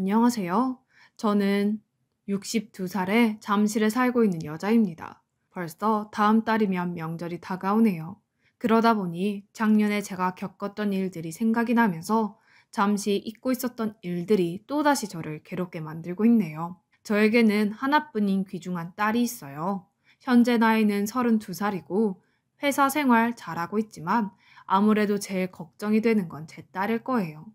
안녕하세요. 저는 62살에 잠실에 살고 있는 여자입니다. 벌써 다음 달이면 명절이 다가오네요. 그러다 보니 작년에 제가 겪었던 일들이 생각이 나면서 잠시 잊고 있었던 일들이 또다시 저를 괴롭게 만들고 있네요. 저에게는 하나뿐인 귀중한 딸이 있어요. 현재 나이는 32살이고 회사 생활 잘하고 있지만 아무래도 제일 걱정이 되는 건 제 딸일 거예요.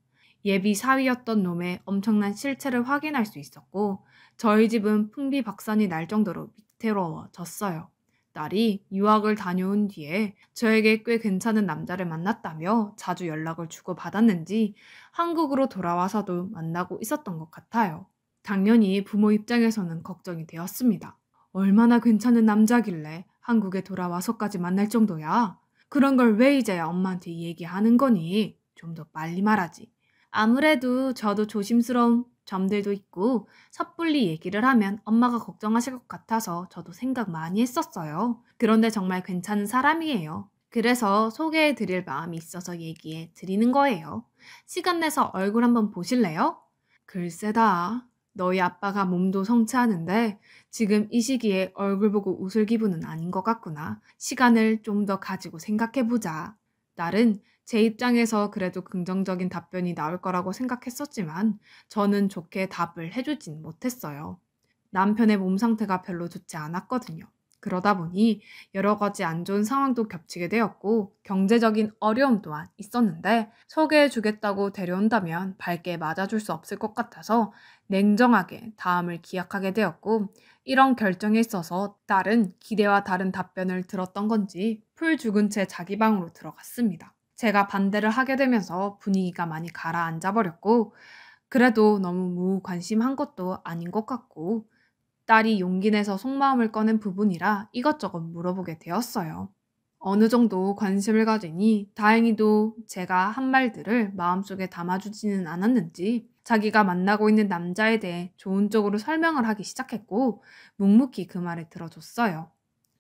예비 사위였던 놈의 엄청난 실체를 확인할 수 있었고 저희 집은 풍비박산이 날 정도로 위태로워졌어요. 딸이 유학을 다녀온 뒤에 저에게 꽤 괜찮은 남자를 만났다며 자주 연락을 주고받았는지 한국으로 돌아와서도 만나고 있었던 것 같아요. 당연히 부모 입장에서는 걱정이 되었습니다. 얼마나 괜찮은 남자길래 한국에 돌아와서까지 만날 정도야? 그런 걸 왜 이제야 엄마한테 얘기하는 거니? 좀 더 빨리 말하지. 아무래도 저도 조심스러운 점들도 있고 섣불리 얘기를 하면 엄마가 걱정하실 것 같아서 저도 생각 많이 했었어요. 그런데 정말 괜찮은 사람이에요. 그래서 소개해 드릴 마음이 있어서 얘기해 드리는 거예요. 시간 내서 얼굴 한번 보실래요? 글쎄다. 너희 아빠가 몸도 성취하는데 지금 이 시기에 얼굴 보고 웃을 기분은 아닌 것 같구나. 시간을 좀 더 가지고 생각해 보자. 딸은 제 입장에서 그래도 긍정적인 답변이 나올 거라고 생각했었지만 저는 좋게 답을 해주진 못했어요. 남편의 몸 상태가 별로 좋지 않았거든요. 그러다 보니 여러 가지 안 좋은 상황도 겹치게 되었고 경제적인 어려움 또한 있었는데 소개해 주겠다고 데려온다면 밝게 맞아줄 수 없을 것 같아서 냉정하게 다음을 기약하게 되었고 이런 결정에 있어서 딸은 기대와 다른 답변을 들었던 건지 풀 죽은 채 자기 방으로 들어갔습니다. 제가 반대를 하게 되면서 분위기가 많이 가라앉아 버렸고 그래도 너무 무관심한 것도 아닌 것 같고 딸이 용기 내서 속마음을 꺼낸 부분이라 이것저것 물어보게 되었어요. 어느 정도 관심을 가지니 다행히도 제가 한 말들을 마음속에 담아주지는 않았는지 자기가 만나고 있는 남자에 대해 좋은 쪽으로 설명을 하기 시작했고 묵묵히 그 말을 들어줬어요.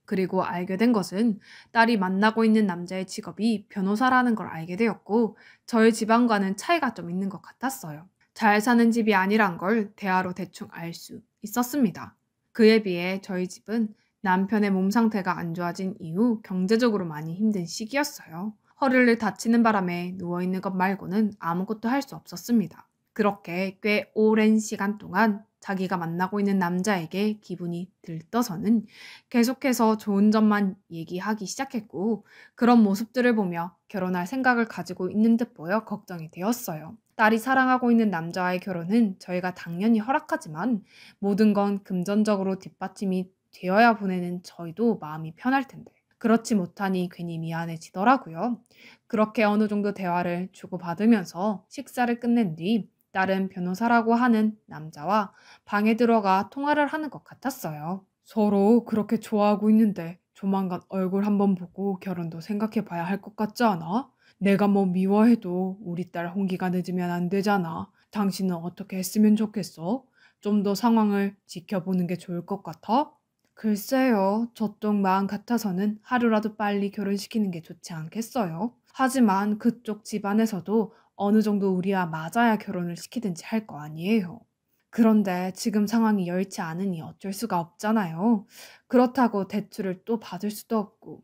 그리고 알게 된 것은 딸이 만나고 있는 남자의 직업이 변호사라는 걸 알게 되었고 저희 집안과는 차이가 좀 있는 것 같았어요. 잘 사는 집이 아니란 걸 대화로 대충 알 수 있었습니다. 그에 비해 저희 집은 남편의 몸 상태가 안 좋아진 이후 경제적으로 많이 힘든 시기였어요. 허리를 다치는 바람에 누워있는 것 말고는 아무것도 할 수 없었습니다. 그렇게 꽤 오랜 시간 동안 자기가 만나고 있는 남자에게 기분이 들떠서는 계속해서 좋은 점만 얘기하기 시작했고 그런 모습들을 보며 결혼할 생각을 가지고 있는 듯 보여 걱정이 되었어요. 딸이 사랑하고 있는 남자와의 결혼은 저희가 당연히 허락하지만 모든 건 금전적으로 뒷받침이 되어야 보내는 저희도 마음이 편할 텐데. 그렇지 못하니 괜히 미안해지더라고요. 그렇게 어느 정도 대화를 주고받으면서 식사를 끝낸 뒤 딸은 변호사라고 하는 남자와 방에 들어가 통화를 하는 것 같았어요. 서로 그렇게 좋아하고 있는데 조만간 얼굴 한번 보고 결혼도 생각해 봐야 할 것 같지 않아? 내가 뭐 미워해도 우리 딸 혼기가 늦으면 안 되잖아. 당신은 어떻게 했으면 좋겠어? 좀 더 상황을 지켜보는 게 좋을 것 같아? 글쎄요, 저쪽 마음 같아서는 하루라도 빨리 결혼시키는 게 좋지 않겠어요? 하지만 그쪽 집안에서도 어느 정도 우리와 맞아야 결혼을 시키든지 할 거 아니에요. 그런데 지금 상황이 여의치 않으니 어쩔 수가 없잖아요. 그렇다고 대출을 또 받을 수도 없고.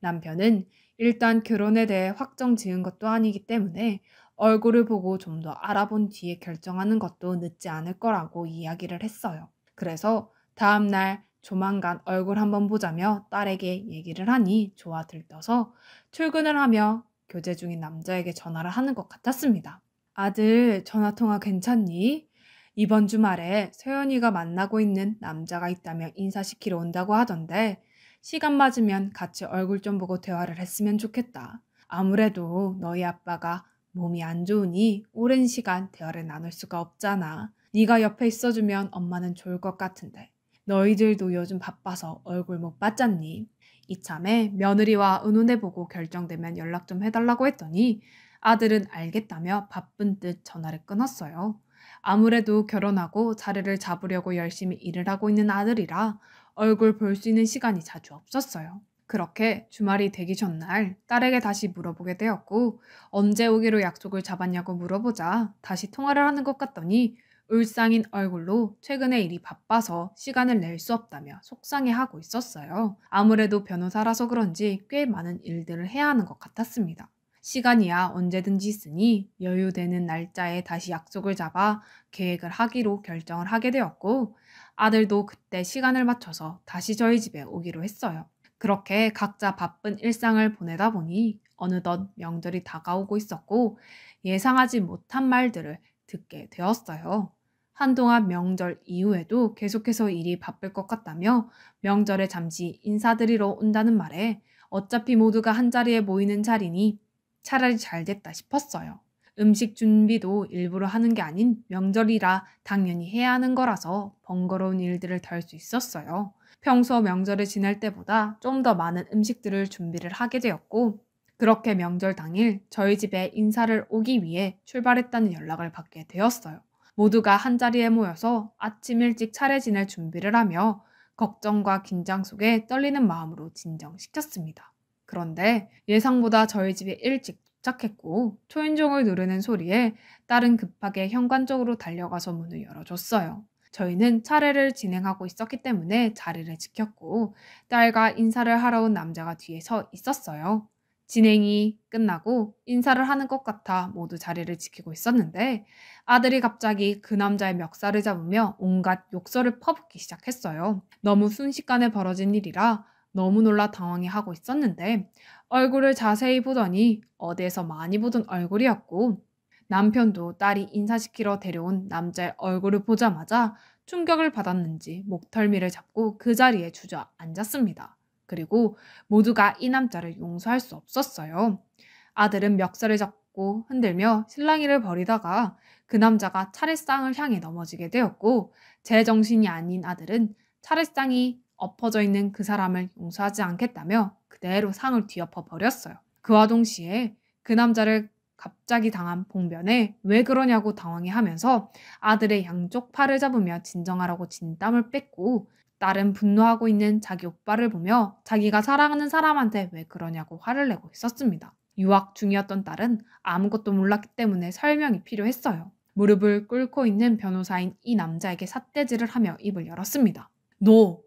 남편은 일단 결혼에 대해 확정 지은 것도 아니기 때문에 얼굴을 보고 좀 더 알아본 뒤에 결정하는 것도 늦지 않을 거라고 이야기를 했어요. 그래서 다음날 조만간 얼굴 한번 보자며 딸에게 얘기를 하니 좋아 들떠서 출근을 하며 교제 중인 남자에게 전화를 하는 것 같았습니다. 아들, 전화통화 괜찮니? 이번 주말에 서연이가 만나고 있는 남자가 있다며 인사시키러 온다고 하던데 시간 맞으면 같이 얼굴 좀 보고 대화를 했으면 좋겠다. 아무래도 너희 아빠가 몸이 안 좋으니 오랜 시간 대화를 나눌 수가 없잖아. 네가 옆에 있어주면 엄마는 좋을 것 같은데. 너희들도 요즘 바빠서 얼굴 못 봤잖니. 이참에 며느리와 의논해보고 결정되면 연락 좀 해달라고 했더니 아들은 알겠다며 바쁜 듯 전화를 끊었어요. 아무래도 결혼하고 자리를 잡으려고 열심히 일을 하고 있는 아들이라 얼굴 볼 수 있는 시간이 자주 없었어요. 그렇게 주말이 되기 전날 딸에게 다시 물어보게 되었고 언제 오기로 약속을 잡았냐고 물어보자 다시 통화를 하는 것 같더니 울상인 얼굴로 최근에 일이 바빠서 시간을 낼 수 없다며 속상해하고 있었어요. 아무래도 변호사라서 그런지 꽤 많은 일들을 해야 하는 것 같았습니다. 시간이야 언제든지 있으니 여유되는 날짜에 다시 약속을 잡아 계획을 하기로 결정을 하게 되었고, 아들도 그때 시간을 맞춰서 다시 저희 집에 오기로 했어요. 그렇게 각자 바쁜 일상을 보내다 보니 어느덧 명절이 다가오고 있었고, 예상하지 못한 말들을 듣게 되었어요. 한동안 명절 이후에도 계속해서 일이 바쁠 것 같다며 명절에 잠시 인사드리러 온다는 말에 어차피 모두가 한자리에 모이는 자리니 차라리 잘 됐다 싶었어요. 음식 준비도 일부러 하는 게 아닌 명절이라 당연히 해야 하는 거라서 번거로운 일들을 덜 수 있었어요. 평소 명절을 지낼 때보다 좀 더 많은 음식들을 준비를 하게 되었고, 그렇게 명절 당일 저희 집에 인사를 오기 위해 출발했다는 연락을 받게 되었어요. 모두가 한자리에 모여서 아침 일찍 차례 지낼 준비를 하며 걱정과 긴장 속에 떨리는 마음으로 진정시켰습니다. 그런데 예상보다 저희 집에 일찍 도착했고, 초인종을 누르는 소리에 딸은 급하게 현관쪽으로 달려가서 문을 열어줬어요. 저희는 차례를 진행하고 있었기 때문에 자리를 지켰고, 딸과 인사를 하러 온 남자가 뒤에 서 있었어요. 진행이 끝나고 인사를 하는 것 같아 모두 자리를 지키고 있었는데, 아들이 갑자기 그 남자의 멱살을 잡으며 온갖 욕설을 퍼붓기 시작했어요. 너무 순식간에 벌어진 일이라 너무 놀라 당황해하고 있었는데, 얼굴을 자세히 보더니 어디에서 많이 보던 얼굴이었고, 남편도 딸이 인사시키러 데려온 남자의 얼굴을 보자마자 충격을 받았는지 목덜미를 잡고 그 자리에 주저앉았습니다. 그리고 모두가 이 남자를 용서할 수 없었어요. 아들은 멱살을 잡고 흔들며 실랑이를 벌이다가 그 남자가 차례상을 향해 넘어지게 되었고, 제 정신이 아닌 아들은 차례상이 엎어져 있는 그 사람을 용서하지 않겠다며 그대로 상을 뒤엎어 버렸어요. 그와 동시에 그 남자를 갑자기 당한 봉변에 왜 그러냐고 당황해하면서 아들의 양쪽 팔을 잡으며 진정하라고 진땀을 뺐고, 딸은 분노하고 있는 자기 오빠를 보며 자기가 사랑하는 사람한테 왜 그러냐고 화를 내고 있었습니다. 유학 중이었던 딸은 아무것도 몰랐기 때문에 설명이 필요했어요. 무릎을 꿇고 있는 변호사인 이 남자에게 삿대질을 하며 입을 열었습니다. 너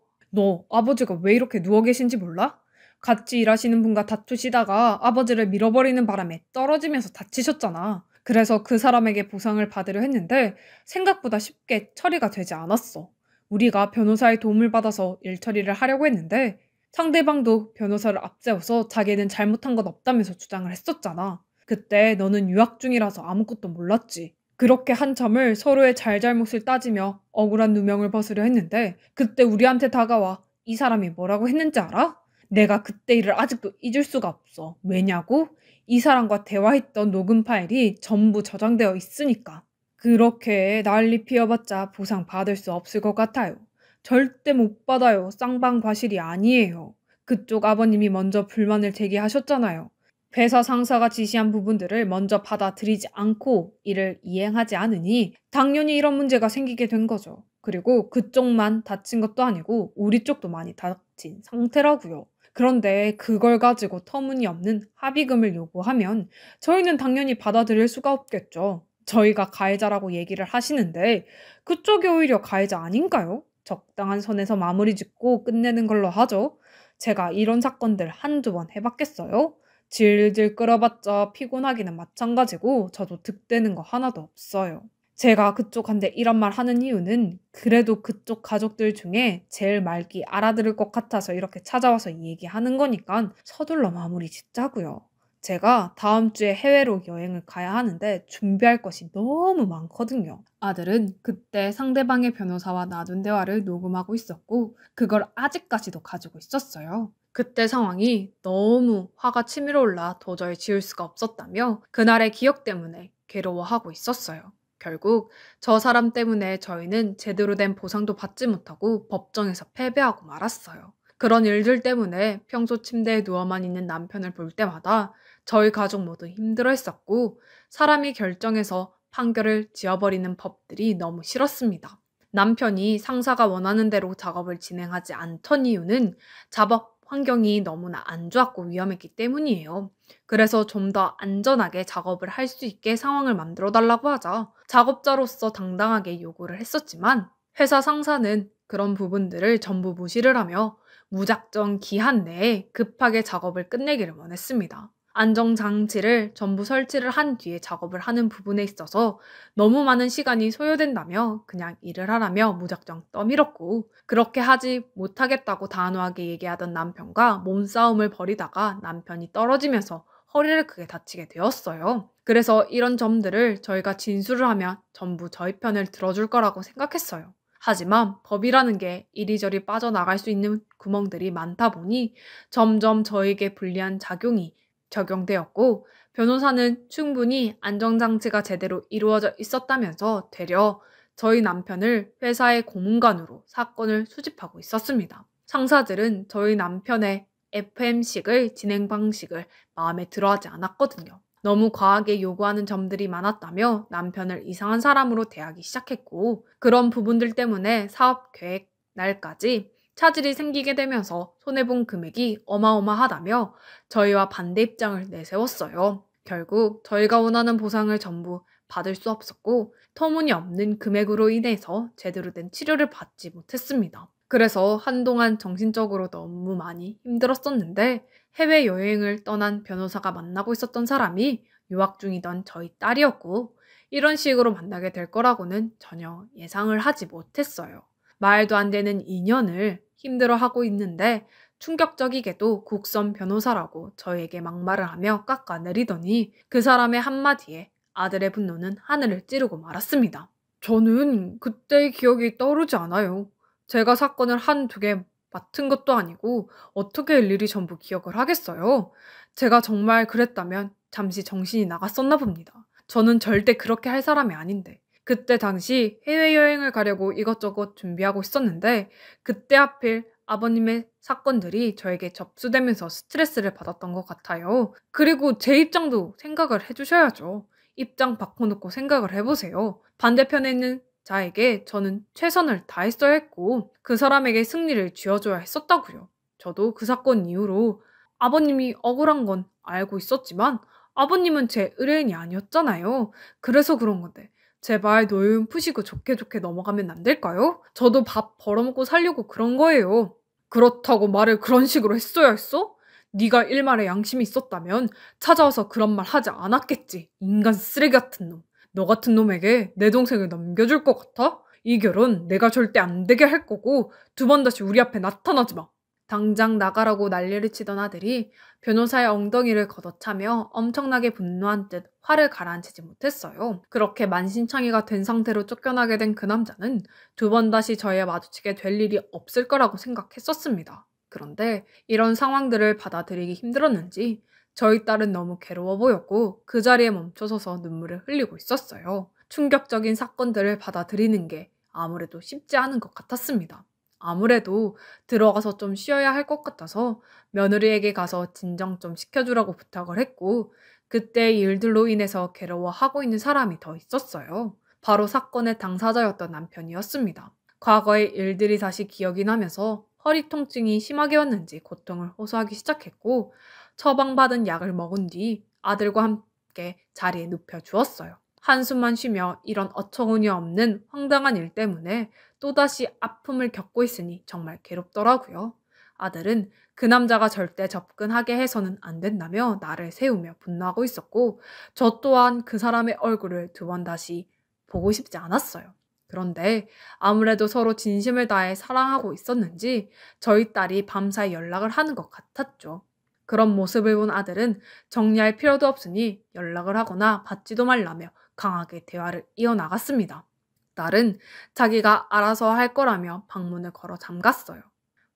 아버지가 왜 이렇게 누워 계신지 몰라? 같이 일하시는 분과 다투시다가 아버지를 밀어버리는 바람에 떨어지면서 다치셨잖아. 그래서 그 사람에게 보상을 받으려 했는데 생각보다 쉽게 처리가 되지 않았어. 우리가 변호사의 도움을 받아서 일 처리를 하려고 했는데 상대방도 변호사를 앞세워서 자기는 잘못한 건 없다면서 주장을 했었잖아. 그때 너는 유학 중이라서 아무것도 몰랐지. 그렇게 한참을 서로의 잘잘못을 따지며 억울한 누명을 벗으려 했는데 그때 우리한테 다가와 이 사람이 뭐라고 했는지 알아? 내가 그때 일을 아직도 잊을 수가 없어. 왜냐고? 이 사람과 대화했던 녹음 파일이 전부 저장되어 있으니까. 그렇게 난리 피워봤자 보상 받을 수 없을 것 같아요. 절대 못 받아요. 쌍방과실이 아니에요. 그쪽 아버님이 먼저 불만을 제기하셨잖아요. 회사 상사가 지시한 부분들을 먼저 받아들이지 않고 이를 이행하지 않으니 당연히 이런 문제가 생기게 된 거죠. 그리고 그쪽만 다친 것도 아니고 우리 쪽도 많이 다친 상태라고요. 그런데 그걸 가지고 터무니없는 합의금을 요구하면 저희는 당연히 받아들일 수가 없겠죠. 저희가 가해자라고 얘기를 하시는데 그쪽이 오히려 가해자 아닌가요? 적당한 선에서 마무리 짓고 끝내는 걸로 하죠. 제가 이런 사건들 한두 번 해봤겠어요? 질질 끌어봤자 피곤하기는 마찬가지고 저도 득되는 거 하나도 없어요. 제가 그쪽한테 이런 말 하는 이유는 그래도 그쪽 가족들 중에 제일 말기 알아들을 것 같아서 이렇게 찾아와서 얘기하는 거니까 서둘러 마무리 짓자고요. 제가 다음 주에 해외로 여행을 가야 하는데 준비할 것이 너무 많거든요. 아들은 그때 상대방의 변호사와 나눈 대화를 녹음하고 있었고 그걸 아직까지도 가지고 있었어요. 그때 상황이 너무 화가 치밀어 올라 도저히 지울 수가 없었다며 그날의 기억 때문에 괴로워하고 있었어요. 결국 저 사람 때문에 저희는 제대로 된 보상도 받지 못하고 법정에서 패배하고 말았어요. 그런 일들 때문에 평소 침대에 누워만 있는 남편을 볼 때마다 저희 가족 모두 힘들어했었고 사람이 결정해서 판결을 지어버리는 법들이 너무 싫었습니다. 남편이 상사가 원하는 대로 작업을 진행하지 않던 이유는 작업 환경이 너무나 안 좋았고 위험했기 때문이에요. 그래서 좀 더 안전하게 작업을 할 수 있게 상황을 만들어 달라고 하자 작업자로서 당당하게 요구를 했었지만 회사 상사는 그런 부분들을 전부 무시를 하며 무작정 기한 내에 급하게 작업을 끝내기를 원했습니다. 안정장치를 전부 설치를 한 뒤에 작업을 하는 부분에 있어서 너무 많은 시간이 소요된다며 그냥 일을 하라며 무작정 떠밀었고, 그렇게 하지 못하겠다고 단호하게 얘기하던 남편과 몸싸움을 벌이다가 남편이 떨어지면서 허리를 크게 다치게 되었어요. 그래서 이런 점들을 저희가 진술을 하면 전부 저희 편을 들어줄 거라고 생각했어요. 하지만 법이라는 게 이리저리 빠져나갈 수 있는 구멍들이 많다 보니 점점 저에게 불리한 작용이 적용되었고, 변호사는 충분히 안정장치가 제대로 이루어져 있었다면서 되려 저희 남편을 회사의 고문관으로 사건을 수집하고 있었습니다. 상사들은 저희 남편의 FM식의 진행 방식을 마음에 들어하지 않았거든요. 너무 과하게 요구하는 점들이 많았다며 남편을 이상한 사람으로 대하기 시작했고, 그런 부분들 때문에 사업 계획 날까지 차질이 생기게 되면서 손해본 금액이 어마어마하다며 저희와 반대 입장을 내세웠어요. 결국 저희가 원하는 보상을 전부 받을 수 없었고 터무니없는 금액으로 인해서 제대로 된 치료를 받지 못했습니다. 그래서 한동안 정신적으로 너무 많이 힘들었었는데, 해외여행을 떠난 변호사가 만나고 있었던 사람이 유학 중이던 저희 딸이었고, 이런 식으로 만나게 될 거라고는 전혀 예상을 하지 못했어요. 말도 안 되는 인연을 힘들어하고 있는데 충격적이게도 국선 변호사라고 저에게 막말을 하며 깎아내리더니 그 사람의 한마디에 아들의 분노는 하늘을 찌르고 말았습니다. 저는 그때의 기억이 떠오르지 않아요. 제가 사건을 한두 개 맡은 것도 아니고 어떻게 일일이 전부 기억을 하겠어요. 제가 정말 그랬다면 잠시 정신이 나갔었나 봅니다. 저는 절대 그렇게 할 사람이 아닌데. 그때 당시 해외여행을 가려고 이것저것 준비하고 있었는데 그때 하필 아버님의 사건들이 저에게 접수되면서 스트레스를 받았던 것 같아요. 그리고 제 입장도 생각을 해주셔야죠. 입장 바꿔놓고 생각을 해보세요. 반대편에 있는 자에게 저는 최선을 다했어야 했고 그 사람에게 승리를 쥐어줘야 했었다고요. 저도 그 사건 이후로 아버님이 억울한 건 알고 있었지만 아버님은 제 의뢰인이 아니었잖아요. 그래서 그런 건데 제발 노여움 푸시고 좋게 좋게 넘어가면 안 될까요? 저도 밥 벌어먹고 살려고 그런 거예요. 그렇다고 말을 그런 식으로 했어야 했어? 네가 일말의 양심이 있었다면 찾아와서 그런 말 하지 않았겠지. 인간 쓰레기 같은 놈. 너 같은 놈에게 내 동생을 넘겨줄 것 같아? 이 결혼 내가 절대 안 되게 할 거고 두 번 다시 우리 앞에 나타나지 마. 당장 나가라고 난리를 치던 아들이 변호사의 엉덩이를 걷어차며 엄청나게 분노한 듯 화를 가라앉히지 못했어요. 그렇게 만신창이가 된 상태로 쫓겨나게 된 그 남자는 두 번 다시 저희와 마주치게 될 일이 없을 거라고 생각했었습니다. 그런데 이런 상황들을 받아들이기 힘들었는지 저희 딸은 너무 괴로워 보였고 그 자리에 멈춰서서 눈물을 흘리고 있었어요. 충격적인 사건들을 받아들이는 게 아무래도 쉽지 않은 것 같았습니다. 아무래도 들어가서 좀 쉬어야 할 것 같아서 며느리에게 가서 진정 좀 시켜주라고 부탁을 했고, 그때 일들로 인해서 괴로워하고 있는 사람이 더 있었어요. 바로 사건의 당사자였던 남편이었습니다. 과거의 일들이 다시 기억이 나면서 허리 통증이 심하게 왔는지 고통을 호소하기 시작했고, 처방받은 약을 먹은 뒤 아들과 함께 자리에 눕혀 주었어요. 한숨만 쉬며 이런 어처구니없는 황당한 일 때문에 또다시 아픔을 겪고 있으니 정말 괴롭더라고요. 아들은 그 남자가 절대 접근하게 해서는 안 된다며 나를 세우며 분노하고 있었고 저 또한 그 사람의 얼굴을 두 번 다시 보고 싶지 않았어요. 그런데 아무래도 서로 진심을 다해 사랑하고 있었는지 저희 딸이 밤사이 연락을 하는 것 같았죠. 그런 모습을 본 아들은 정리할 필요도 없으니 연락을 하거나 받지도 말라며 강하게 대화를 이어나갔습니다. 딸은 자기가 알아서 할 거라며 방문을 걸어 잠갔어요.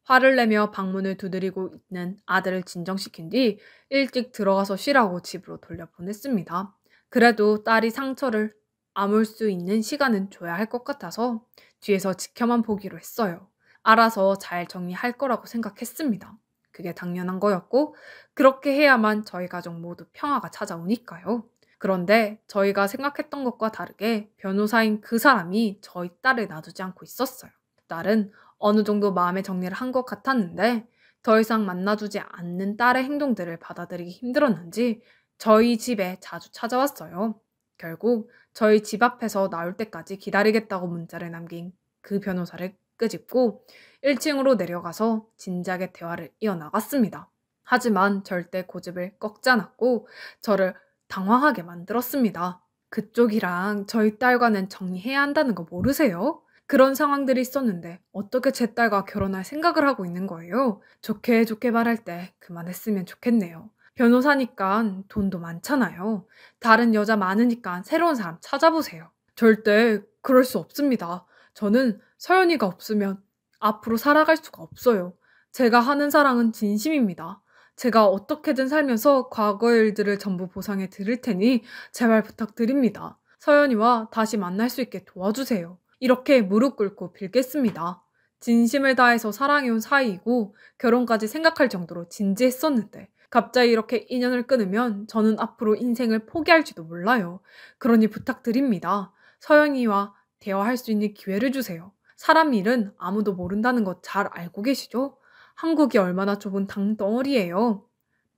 화를 내며 방문을 두드리고 있는 아들을 진정시킨 뒤 일찍 들어가서 쉬라고 집으로 돌려보냈습니다. 그래도 딸이 상처를 아물 수 있는 시간은 줘야 할 것 같아서 뒤에서 지켜만 보기로 했어요. 알아서 잘 정리할 거라고 생각했습니다. 그게 당연한 거였고 그렇게 해야만 저희 가족 모두 평화가 찾아오니까요. 그런데 저희가 생각했던 것과 다르게 변호사인 그 사람이 저희 딸을 놔두지 않고 있었어요. 딸은 어느 정도 마음의 정리를 한 것 같았는데 더 이상 만나주지 않는 딸의 행동들을 받아들이기 힘들었는지 저희 집에 자주 찾아왔어요. 결국 저희 집 앞에서 나올 때까지 기다리겠다고 문자를 남긴 그 변호사를 끄집고 1층으로 내려가서 진지하게 대화를 이어나갔습니다. 하지만 절대 고집을 꺾지 않았고 저를 당황하게 만들었습니다. 그쪽이랑 저희 딸과는 정리해야 한다는 거 모르세요? 그런 상황들이 있었는데 어떻게 제 딸과 결혼할 생각을 하고 있는 거예요? 좋게 좋게 말할 때 그만했으면 좋겠네요. 변호사니까 돈도 많잖아요. 다른 여자 많으니까 새로운 사람 찾아보세요. 절대 그럴 수 없습니다. 저는 서연이가 없으면 앞으로 살아갈 수가 없어요. 제가 하는 사랑은 진심입니다. 제가 어떻게든 살면서 과거의 일들을 전부 보상해 드릴 테니 제발 부탁드립니다. 서연이와 다시 만날 수 있게 도와주세요. 이렇게 무릎 꿇고 빌겠습니다. 진심을 다해서 사랑해온 사이이고 결혼까지 생각할 정도로 진지했었는데 갑자기 이렇게 인연을 끊으면 저는 앞으로 인생을 포기할지도 몰라요. 그러니 부탁드립니다. 서연이와 대화할 수 있는 기회를 주세요. 사람 일은 아무도 모른다는 거 잘 알고 계시죠? 한국이 얼마나 좁은 땅덩어리예요.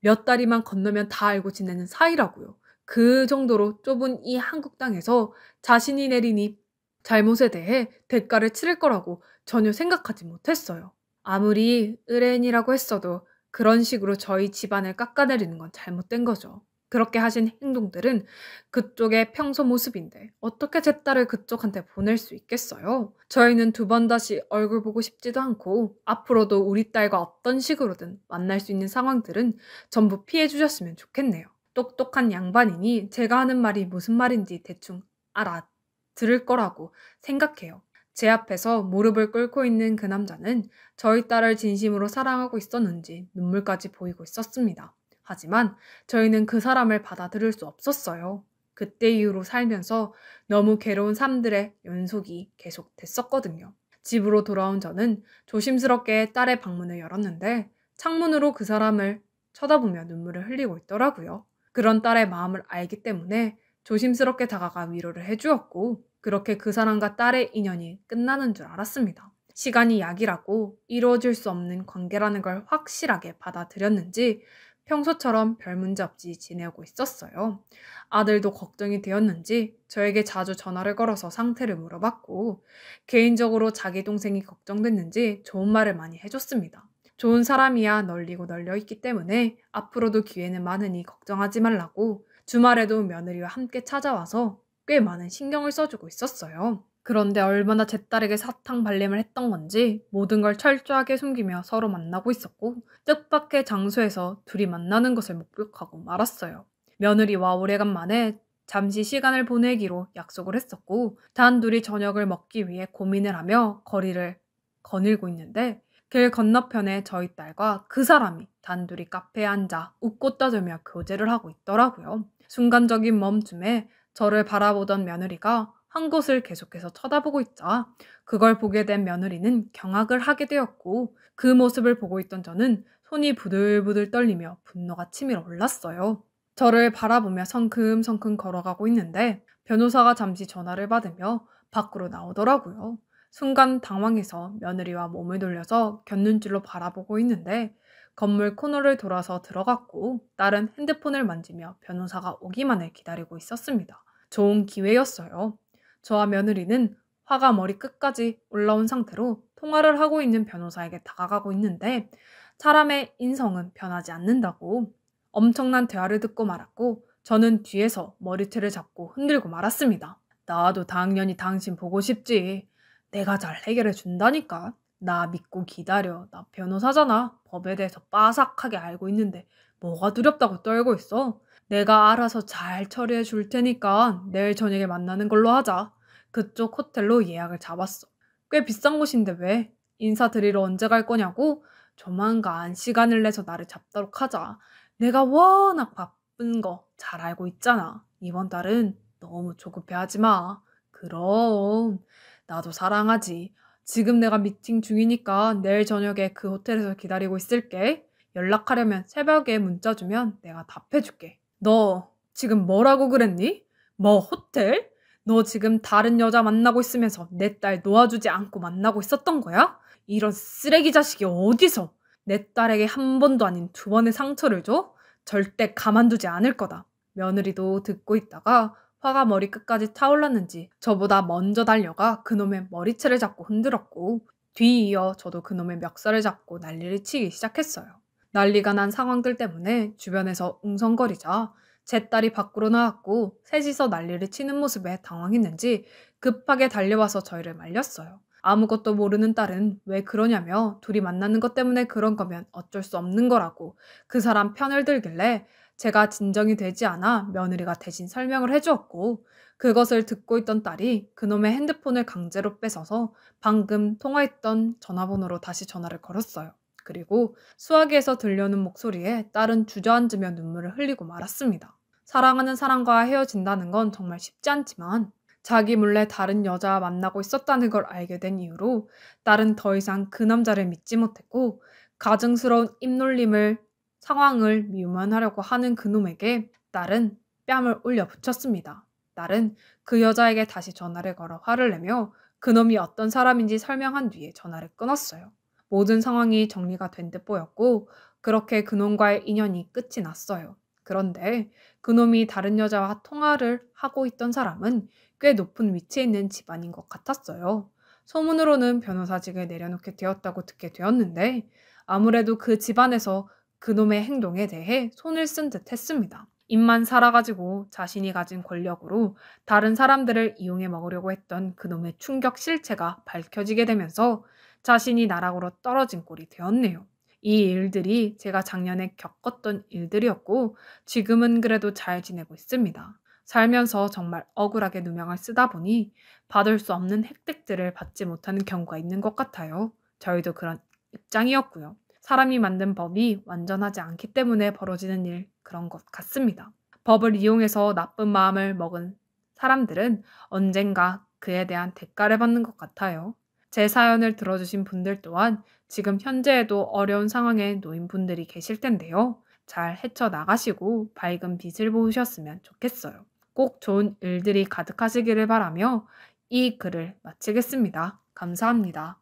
몇 다리만 건너면 다 알고 지내는 사이라고요. 그 정도로 좁은 이 한국 땅에서 자신이 내린 이 잘못에 대해 대가를 치를 거라고 전혀 생각하지 못했어요. 아무리 의뢰인이라고 했어도 그런 식으로 저희 집안을 깎아내리는 건 잘못된 거죠. 그렇게 하신 행동들은 그쪽의 평소 모습인데 어떻게 제 딸을 그쪽한테 보낼 수 있겠어요? 저희는 두 번 다시 얼굴 보고 싶지도 않고 앞으로도 우리 딸과 어떤 식으로든 만날 수 있는 상황들은 전부 피해 주셨으면 좋겠네요. 똑똑한 양반이니 제가 하는 말이 무슨 말인지 대충 알아들을 거라고 생각해요. 제 앞에서 무릎을 꿇고 있는 그 남자는 저희 딸을 진심으로 사랑하고 있었는지 눈물까지 보이고 있었습니다. 하지만 저희는 그 사람을 받아들일 수 없었어요. 그때 이후로 살면서 너무 괴로운 삶들의 연속이 계속됐었거든요. 집으로 돌아온 저는 조심스럽게 딸의 방문을 열었는데 창문으로 그 사람을 쳐다보며 눈물을 흘리고 있더라고요. 그런 딸의 마음을 알기 때문에 조심스럽게 다가가 위로를 해주었고 그렇게 그 사람과 딸의 인연이 끝나는 줄 알았습니다. 시간이 약이라고 이루어질 수 없는 관계라는 걸 확실하게 받아들였는지 평소처럼 별 문제 없이 지내고 있었어요. 아들도 걱정이 되었는지 저에게 자주 전화를 걸어서 상태를 물어봤고 개인적으로 자기 동생이 걱정됐는지 좋은 말을 많이 해줬습니다. 좋은 사람이야 널리고 널려있기 때문에 앞으로도 기회는 많으니 걱정하지 말라고 주말에도 며느리와 함께 찾아와서 꽤 많은 신경을 써주고 있었어요. 그런데 얼마나 제 딸에게 사탕 발림을 했던 건지 모든 걸 철저하게 숨기며 서로 만나고 있었고 뜻밖의 장소에서 둘이 만나는 것을 목격하고 말았어요. 며느리와 오래간만에 잠시 시간을 보내기로 약속을 했었고 단둘이 저녁을 먹기 위해 고민을 하며 거리를 거닐고 있는데 길 건너편에 저희 딸과 그 사람이 단둘이 카페에 앉아 웃고 떠들며 교제를 하고 있더라고요. 순간적인 멈춤에 저를 바라보던 며느리가 한 곳을 계속해서 쳐다보고 있자 그걸 보게 된 며느리는 경악을 하게 되었고 그 모습을 보고 있던 저는 손이 부들부들 떨리며 분노가 치밀어 올랐어요. 저를 바라보며 성큼성큼 걸어가고 있는데 변호사가 잠시 전화를 받으며 밖으로 나오더라고요. 순간 당황해서 며느리와 몸을 돌려서 곁눈질로 바라보고 있는데 건물 코너를 돌아서 들어갔고 딸은 핸드폰을 만지며 변호사가 오기만을 기다리고 있었습니다. 좋은 기회였어요. 저와 며느리는 화가 머리끝까지 올라온 상태로 통화를 하고 있는 변호사에게 다가가고 있는데 사람의 인성은 변하지 않는다고 엄청난 대화를 듣고 말았고 저는 뒤에서 머리채를 잡고 흔들고 말았습니다. 나도 당연히 당신 보고 싶지. 내가 잘 해결해 준다니까. 나 믿고 기다려. 나 변호사잖아. 법에 대해서 빠삭하게 알고 있는데 뭐가 두렵다고 떨고 있어. 내가 알아서 잘 처리해 줄 테니까 내일 저녁에 만나는 걸로 하자. 그쪽 호텔로 예약을 잡았어. 꽤 비싼 곳인데 왜? 인사드리러 언제 갈 거냐고? 조만간 시간을 내서 나를 잡도록 하자. 내가 워낙 바쁜 거 잘 알고 있잖아. 이번 달은 너무 조급해하지 마. 그럼 나도 사랑하지. 지금 내가 미팅 중이니까 내일 저녁에 그 호텔에서 기다리고 있을게. 연락하려면 새벽에 문자 주면 내가 답해줄게. 너 지금 뭐라고 그랬니? 뭐 호텔? 너 지금 다른 여자 만나고 있으면서 내 딸 놓아주지 않고 만나고 있었던 거야? 이런 쓰레기 자식이 어디서? 내 딸에게 한 번도 아닌 두 번의 상처를 줘? 절대 가만두지 않을 거다. 며느리도 듣고 있다가 화가 머리끝까지 타올랐는지 저보다 먼저 달려가 그놈의 머리채를 잡고 흔들었고 뒤이어 저도 그놈의 멱살을 잡고 난리를 치기 시작했어요. 난리가 난 상황들 때문에 주변에서 웅성거리자 제 딸이 밖으로 나왔고 셋이서 난리를 치는 모습에 당황했는지 급하게 달려와서 저희를 말렸어요. 아무것도 모르는 딸은 왜 그러냐며 둘이 만나는 것 때문에 그런 거면 어쩔 수 없는 거라고 그 사람 편을 들길래 제가 진정이 되지 않아 며느리가 대신 설명을 해주었고 그것을 듣고 있던 딸이 그놈의 핸드폰을 강제로 뺏어서 방금 통화했던 전화번호로 다시 전화를 걸었어요. 그리고 수화기에서 들려오는 목소리에 딸은 주저앉으며 눈물을 흘리고 말았습니다. 사랑하는 사람과 헤어진다는 건 정말 쉽지 않지만 자기 몰래 다른 여자와 만나고 있었다는 걸 알게 된 이후로 딸은 더 이상 그 남자를 믿지 못했고 가증스러운 입놀림을 상황을 미움하려고 하는 그놈에게 딸은 뺨을 올려 붙였습니다. 딸은 그 여자에게 다시 전화를 걸어 화를 내며 그놈이 어떤 사람인지 설명한 뒤에 전화를 끊었어요. 모든 상황이 정리가 된 듯 보였고 그렇게 그놈과의 인연이 끝이 났어요. 그런데 그놈이 다른 여자와 통화를 하고 있던 사람은 꽤 높은 위치에 있는 집안인 것 같았어요. 소문으로는 변호사직을 내려놓게 되었다고 듣게 되었는데 아무래도 그 집안에서 그놈의 행동에 대해 손을 쓴 듯 했습니다. 입만 살아가지고 자신이 가진 권력으로 다른 사람들을 이용해 먹으려고 했던 그놈의 충격 실체가 밝혀지게 되면서 자신이 나락으로 떨어진 꼴이 되었네요. 이 일들이 제가 작년에 겪었던 일들이었고 지금은 그래도 잘 지내고 있습니다. 살면서 정말 억울하게 누명을 쓰다 보니 받을 수 없는 혜택들을 받지 못하는 경우가 있는 것 같아요. 저희도 그런 입장이었고요. 사람이 만든 법이 완전하지 않기 때문에 벌어지는 일 그런 것 같습니다. 법을 이용해서 나쁜 마음을 먹은 사람들은 언젠가 그에 대한 대가를 받는 것 같아요. 제 사연을 들어주신 분들 또한 지금 현재에도 어려운 상황에 놓인 분들이 계실 텐데요. 잘 헤쳐나가시고 밝은 빛을 보셨으면 좋겠어요. 꼭 좋은 일들이 가득하시기를 바라며 이 글을 마치겠습니다. 감사합니다.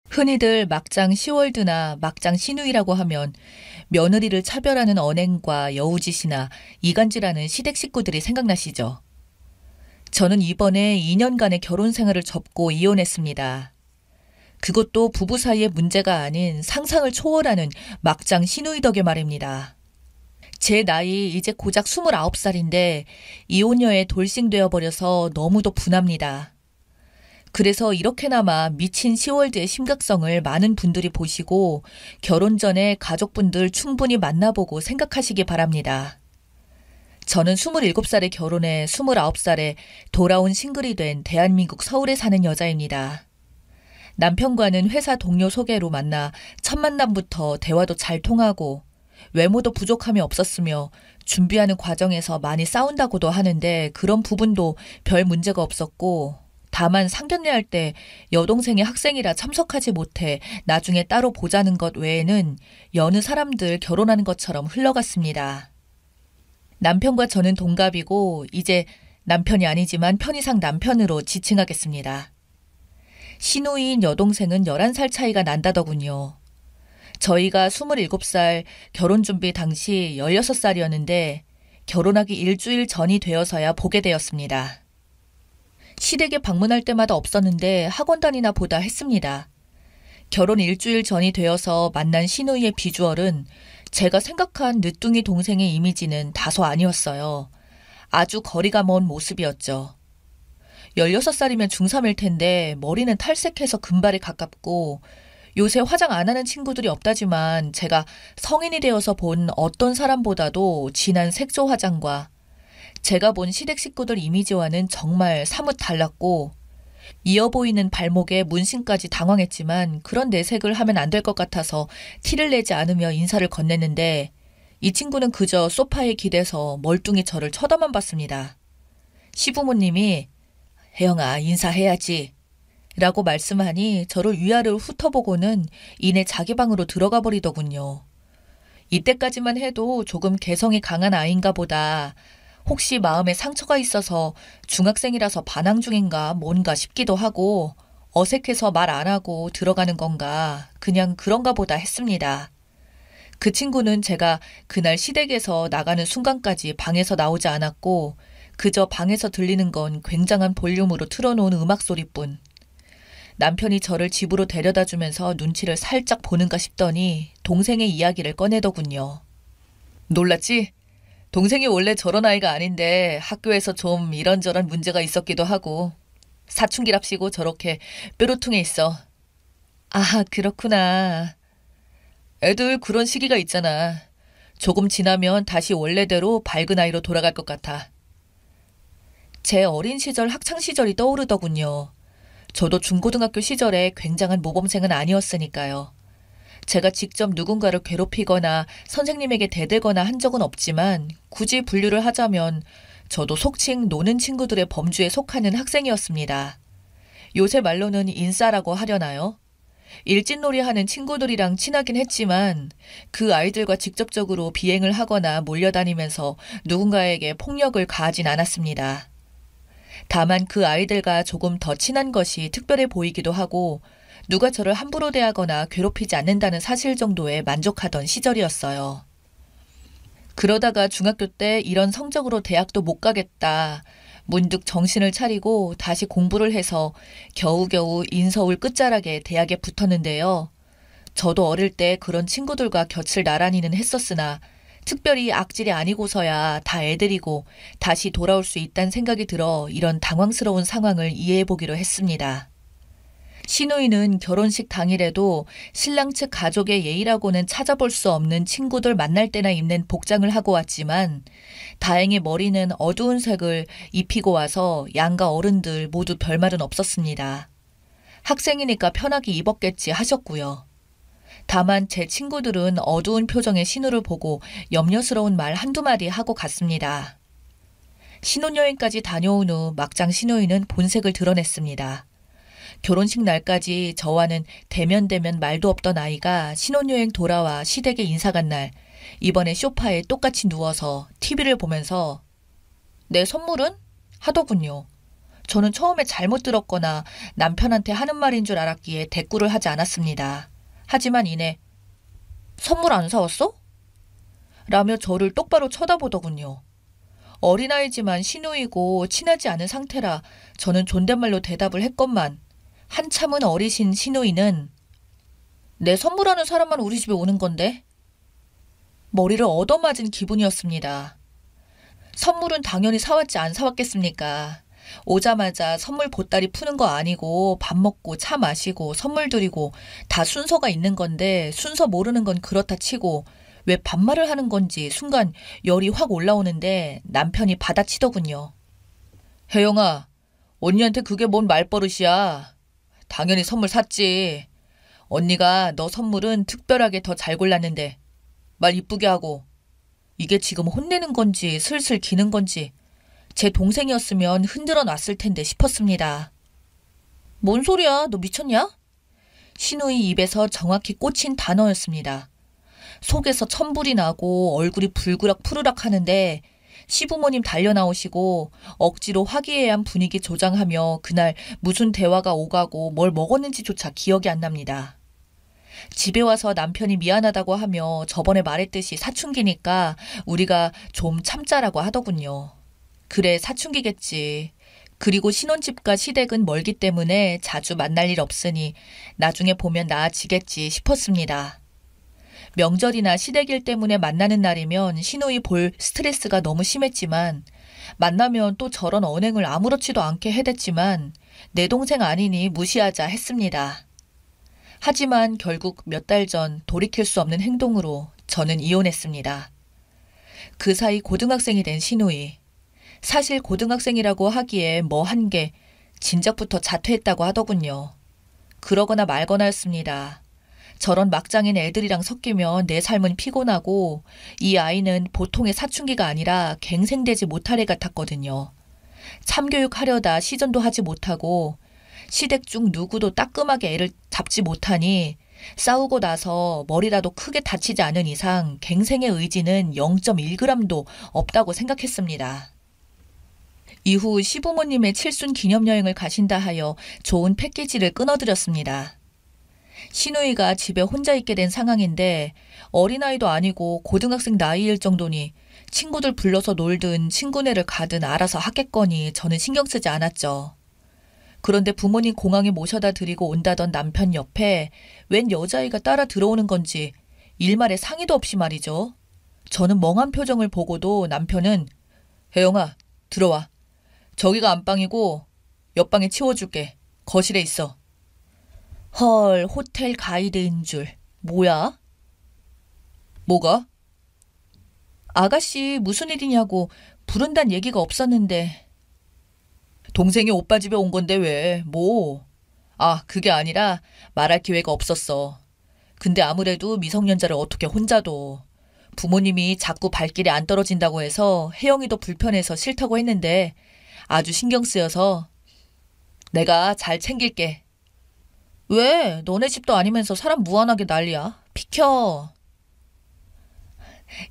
흔히들 막장 시월드나 막장 시누이라고 하면 며느리를 차별하는 언행과 여우짓이나 이간질하는 시댁 식구들이 생각나시죠? 저는 이번에 2년간의 결혼 생활을 접고 이혼했습니다. 그것도 부부 사이의 문제가 아닌 상상을 초월하는 막장 시누이 덕에 말입니다. 제 나이 이제 고작 29살인데 이혼녀에 돌싱되어 버려서 너무도 분합니다. 그래서 이렇게나마 미친 시월드의 심각성을 많은 분들이 보시고 결혼 전에 가족분들 충분히 만나보고 생각하시기 바랍니다. 저는 27살에 결혼해 29살에 돌아온 싱글이 된 대한민국 서울에 사는 여자입니다. 남편과는 회사 동료 소개로 만나 첫 만남부터 대화도 잘 통하고 외모도 부족함이 없었으며 준비하는 과정에서 많이 싸운다고도 하는데 그런 부분도 별 문제가 없었고 다만 상견례 할 때 여동생이 학생이라 참석하지 못해 나중에 따로 보자는 것 외에는 여느 사람들 결혼하는 것처럼 흘러갔습니다. 남편과 저는 동갑이고 이제 남편이 아니지만 편의상 남편으로 지칭하겠습니다. 시누이인 여동생은 11살 차이가 난다더군요. 저희가 27살 결혼 준비 당시 16살이었는데 결혼하기 일주일 전이 되어서야 보게 되었습니다. 시댁에 방문할 때마다 없었는데 학원 다니나 보다 했습니다. 결혼 일주일 전이 되어서 만난 시누이의 비주얼은 제가 생각한 늦둥이 동생의 이미지는 다소 아니었어요. 아주 거리가 먼 모습이었죠. 16살이면 중3일 텐데 머리는 탈색해서 금발에 가깝고 요새 화장 안 하는 친구들이 없다지만 제가 성인이 되어서 본 어떤 사람보다도 진한 색조 화장과 제가 본 시댁 식구들 이미지와는 정말 사뭇 달랐고 이어 보이는 발목에 문신까지 당황했지만 그런 내색을 하면 안 될 것 같아서 티를 내지 않으며 인사를 건넸는데 이 친구는 그저 소파에 기대서 멀뚱히 저를 쳐다만 봤습니다. 시부모님이 혜영아 인사해야지 라고 말씀하니 저를 위아래로 훑어보고는 이내 자기 방으로 들어가 버리더군요. 이때까지만 해도 조금 개성이 강한 아이인가 보다. 혹시 마음에 상처가 있어서 중학생이라서 반항 중인가 뭔가 싶기도 하고 어색해서 말 안 하고 들어가는 건가 그냥 그런가 보다 했습니다. 그 친구는 제가 그날 시댁에서 나가는 순간까지 방에서 나오지 않았고 그저 방에서 들리는 건 굉장한 볼륨으로 틀어놓은 음악 소리뿐. 남편이 저를 집으로 데려다 주면서 눈치를 살짝 보는가 싶더니 동생의 이야기를 꺼내더군요. 놀랐지? 동생이 원래 저런 아이가 아닌데 학교에서 좀 이런저런 문제가 있었기도 하고 사춘기랍시고 저렇게 뾰루퉁해 있어. 아, 그렇구나. 애들 그런 시기가 있잖아. 조금 지나면 다시 원래대로 밝은 아이로 돌아갈 것 같아. 제 어린 시절 학창시절이 떠오르더군요. 저도 중고등학교 시절에 굉장한 모범생은 아니었으니까요. 제가 직접 누군가를 괴롭히거나 선생님에게 대들거나 한 적은 없지만 굳이 분류를 하자면 저도 속칭 노는 친구들의 범주에 속하는 학생이었습니다. 요새 말로는 인싸라고 하려나요? 일진놀이 하는 친구들이랑 친하긴 했지만 그 아이들과 직접적으로 비행을 하거나 몰려다니면서 누군가에게 폭력을 가하진 않았습니다. 다만 그 아이들과 조금 더 친한 것이 특별해 보이기도 하고 누가 저를 함부로 대하거나 괴롭히지 않는다는 사실 정도에 만족하던 시절이었어요. 그러다가 중학교 때 이런 성적으로 대학도 못 가겠다. 문득 정신을 차리고 다시 공부를 해서 겨우겨우 인서울 끝자락에 대학에 붙었는데요. 저도 어릴 때 그런 친구들과 곁을 나란히는 했었으나 특별히 악질이 아니고서야 다 애들이고 다시 돌아올 수 있다는 생각이 들어 이런 당황스러운 상황을 이해해보기로 했습니다. 시누이는 결혼식 당일에도 신랑 측 가족의 예의라고는 찾아볼 수 없는 친구들 만날 때나 입는 복장을 하고 왔지만 다행히 머리는 어두운 색을 입히고 와서 양가 어른들 모두 별말은 없었습니다. 학생이니까 편하게 입었겠지 하셨고요. 다만 제 친구들은 어두운 표정의 신우를 보고 염려스러운 말 한두 마디 하고 갔습니다. 신혼여행까지 다녀온 후 막장 시누이는 본색을 드러냈습니다. 결혼식 날까지 저와는 대면대면 말도 없던 아이가 신혼여행 돌아와 시댁에 인사 간 날 이번에 소파에 똑같이 누워서 TV를 보면서 내 선물은? 하더군요. 저는 처음에 잘못 들었거나 남편한테 하는 말인 줄 알았기에 대꾸를 하지 않았습니다. 하지만 이내 선물 안 사왔어? 라며 저를 똑바로 쳐다보더군요. 어린아이지만 시누이고 친하지 않은 상태라 저는 존댓말로 대답을 했건만 한참은 어리신 시누이는 내 선물하는 사람만 우리 집에 오는 건데? 머리를 얻어맞은 기분이었습니다. 선물은 당연히 사왔지 안 사왔겠습니까? 오자마자 선물 보따리 푸는 거 아니고 밥 먹고 차 마시고 선물 드리고 다 순서가 있는 건데 순서 모르는 건 그렇다 치고 왜 반말을 하는 건지 순간 열이 확 올라오는데 남편이 받아치더군요. 혜영아, 언니한테 그게 뭔 말버릇이야. 당연히 선물 샀지. 언니가 너 선물은 특별하게 더 잘 골랐는데 말 이쁘게 하고 이게 지금 혼내는 건지 슬슬 기는 건지 제 동생이었으면 흔들어 놨을 텐데 싶었습니다. 뭔 소리야? 너 미쳤냐? 시누이 입에서 정확히 꽂힌 단어였습니다. 속에서 천불이 나고 얼굴이 불그락 푸르락 하는데 시부모님 달려나오시고 억지로 화기애애한 분위기 조장하며 그날 무슨 대화가 오가고 뭘 먹었는지조차 기억이 안 납니다. 집에 와서 남편이 미안하다고 하며 저번에 말했듯이 사춘기니까 우리가 좀 참자라고 하더군요. 그래 사춘기겠지. 그리고 신혼집과 시댁은 멀기 때문에 자주 만날 일 없으니 나중에 보면 나아지겠지 싶었습니다. 명절이나 시댁일 때문에 만나는 날이면 시누이 볼 스트레스가 너무 심했지만 만나면 또 저런 언행을 아무렇지도 않게 해댔지만 내 동생 아니니 무시하자 했습니다. 하지만 결국 몇 달 전 돌이킬 수 없는 행동으로 저는 이혼했습니다. 그 사이 고등학생이 된 시누이. 사실 고등학생이라고 하기에 뭐 한 게 진작부터 자퇴했다고 하더군요. 그러거나 말거나였습니다. 저런 막장인 애들이랑 섞이면 내 삶은 피곤하고 이 아이는 보통의 사춘기가 아니라 갱생되지 못할 애 같았거든요. 참교육하려다 시전도 하지 못하고 시댁 중 누구도 따끔하게 애를 잡지 못하니 싸우고 나서 머리라도 크게 다치지 않은 이상 갱생의 의지는 0.1g도 없다고 생각했습니다. 이후 시부모님의 칠순 기념여행을 가신다 하여 좋은 패키지를 끊어드렸습니다. 시누이가 집에 혼자 있게 된 상황인데 어린아이도 아니고 고등학생 나이일 정도니 친구들 불러서 놀든 친구네를 가든 알아서 하겠거니 저는 신경 쓰지 않았죠. 그런데 부모님 공항에 모셔다 드리고 온다던 남편 옆에 웬 여자아이가 따라 들어오는 건지 일말의 상의도 없이 말이죠. 저는 멍한 표정을 보고도 남편은 혜영아 들어와. 저기가 안방이고 옆방에 치워줄게. 거실에 있어. 헐, 호텔 가이드인 줄. 뭐야? 뭐가? 아가씨 무슨 일이냐고 부른단 얘기가 없었는데. 동생이 오빠 집에 온 건데 왜? 뭐? 아, 그게 아니라 말할 기회가 없었어. 근데 아무래도 미성년자를 어떻게 혼자 둬. 부모님이 자꾸 발길이 안 떨어진다고 해서 혜영이도 불편해서 싫다고 했는데 아주 신경 쓰여서 내가 잘 챙길게. 왜? 너네 집도 아니면서 사람 무한하게 난리야. 비켜.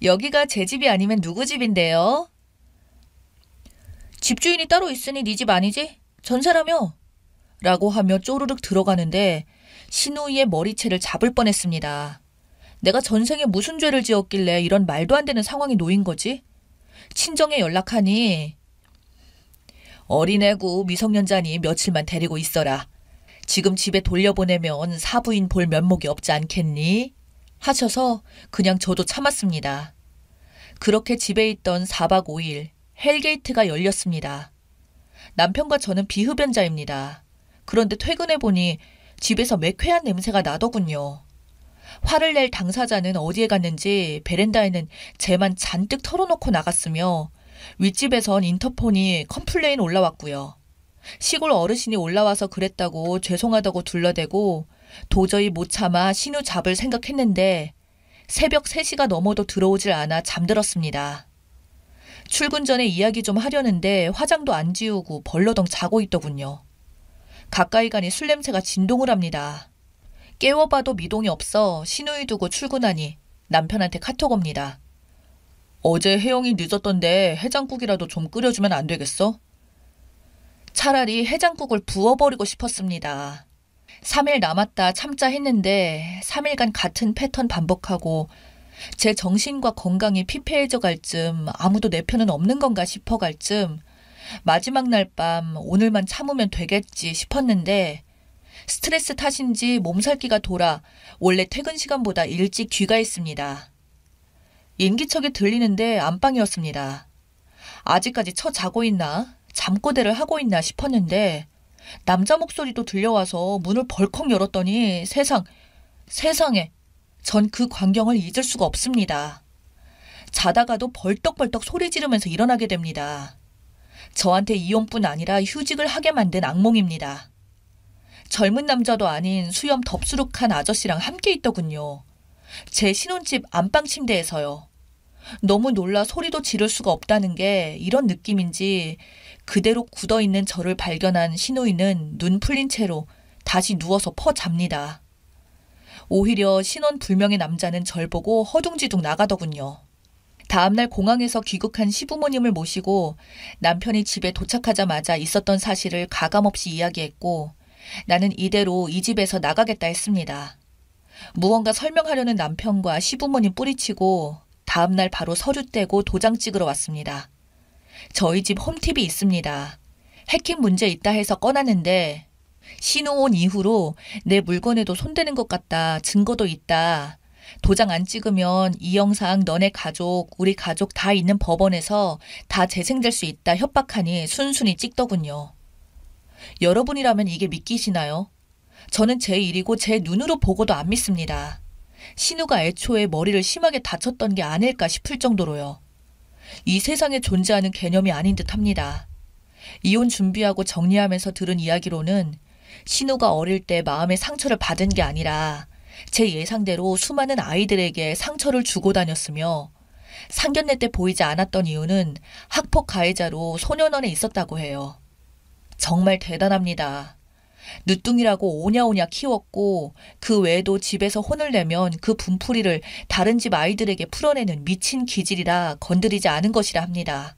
여기가 제 집이 아니면 누구 집인데요? 집주인이 따로 있으니 네 집 아니지? 전세라며? 라고 하며 쪼르륵 들어가는데 시누이의 머리채를 잡을 뻔했습니다. 내가 전생에 무슨 죄를 지었길래 이런 말도 안 되는 상황에 놓인 거지? 친정에 연락하니 어린애고 미성년자니 며칠만 데리고 있어라. 지금 집에 돌려보내면 사부인 볼 면목이 없지 않겠니? 하셔서 그냥 저도 참았습니다. 그렇게 집에 있던 4박 5일 헬게이트가 열렸습니다. 남편과 저는 비흡연자입니다. 그런데 퇴근해보니 집에서 매캐한 냄새가 나더군요. 화를 낼 당사자는 어디에 갔는지 베란다에는 재만 잔뜩 털어놓고 나갔으며 윗집에선 인터폰이 컴플레인 올라왔고요. 시골 어르신이 올라와서 그랬다고 죄송하다고 둘러대고 도저히 못 참아 신우 잡을 생각했는데 새벽 3시가 넘어도 들어오질 않아 잠들었습니다. 출근 전에 이야기 좀 하려는데 화장도 안 지우고 벌러덩 자고 있더군요. 가까이 가니 술 냄새가 진동을 합니다. 깨워봐도 미동이 없어 시누이 두고 출근하니 남편한테 카톡 옵니다. 어제 혜영이 늦었던데 해장국이라도 좀 끓여주면 안 되겠어? 차라리 해장국을 부어버리고 싶었습니다. 3일 남았다 참자 했는데 3일간 같은 패턴 반복하고 제 정신과 건강이 피폐해져 갈 쯤 아무도 내 편은 없는 건가 싶어 갈 쯤 마지막 날 밤 오늘만 참으면 되겠지 싶었는데 스트레스 탓인지 몸살기가 돌아 원래 퇴근 시간보다 일찍 귀가했습니다. 인기척이 들리는데 안방이었습니다. 아직까지 자고 있나? 잠꼬대를 하고 있나 싶었는데 남자 목소리도 들려와서 문을 벌컥 열었더니 세상에 전 그 광경을 잊을 수가 없습니다. 자다가도 벌떡벌떡 소리 지르면서 일어나게 됩니다. 저한테 이혼뿐 아니라 휴직을 하게 만든 악몽입니다. 젊은 남자도 아닌 수염 덥수룩한 아저씨랑 함께 있더군요. 제 신혼집 안방 침대에서요. 너무 놀라 소리도 지를 수가 없다는 게 이런 느낌인지 그대로 굳어있는 저를 발견한 시누이는 눈 풀린 채로 다시 누워서 퍼 잡니다. 오히려 신원 불명의 남자는 절 보고 허둥지둥 나가더군요. 다음날 공항에서 귀국한 시부모님을 모시고 남편이 집에 도착하자마자 있었던 사실을 가감없이 이야기했고 나는 이대로 이 집에서 나가겠다 했습니다. 무언가 설명하려는 남편과 시부모님 뿌리치고 다음날 바로 서류 떼고 도장 찍으러 왔습니다. 저희 집 홈팁이 있습니다. 해킹 문제 있다 해서 꺼놨는데 신호 온 이후로 내 물건에도 손대는 것 같다. 증거도 있다. 도장 안 찍으면 이 영상 너네 가족, 우리 가족 다 있는 법원에서 다 재생될 수 있다 협박하니 순순히 찍더군요. 여러분이라면 이게 믿기시나요? 저는 제 일이고 제 눈으로 보고도 안 믿습니다. 신우가 애초에 머리를 심하게 다쳤던 게 아닐까 싶을 정도로요. 이 세상에 존재하는 개념이 아닌 듯합니다. 이혼 준비하고 정리하면서 들은 이야기로는 신우가 어릴 때 마음의 상처를 받은 게 아니라 제 예상대로 수많은 아이들에게 상처를 주고 다녔으며 상견례 때 보이지 않았던 이유는 학폭 가해자로 소년원에 있었다고 해요. 정말 대단합니다. 늦둥이라고 오냐오냐 키웠고 그 외에도 집에서 혼을 내면 그 분풀이를 다른 집 아이들에게 풀어내는 미친 기질이라 건드리지 않은 것이라 합니다.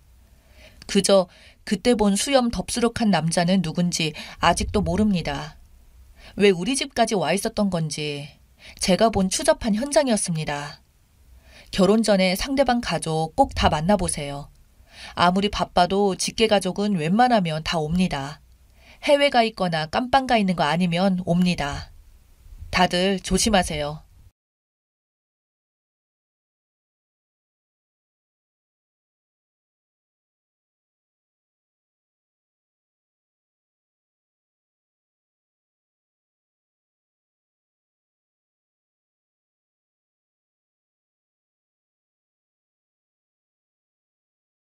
그저 그때 본 수염 덥수룩한 남자는 누군지 아직도 모릅니다. 왜 우리 집까지 와 있었던 건지 제가 본 추접한 현장이었습니다. 결혼 전에 상대방 가족 꼭 다 만나보세요. 아무리 바빠도 직계 가족은 웬만하면 다 옵니다. 해외 가 있거나 깜빵 가 있는 거 아니면 옵니다. 다들 조심하세요.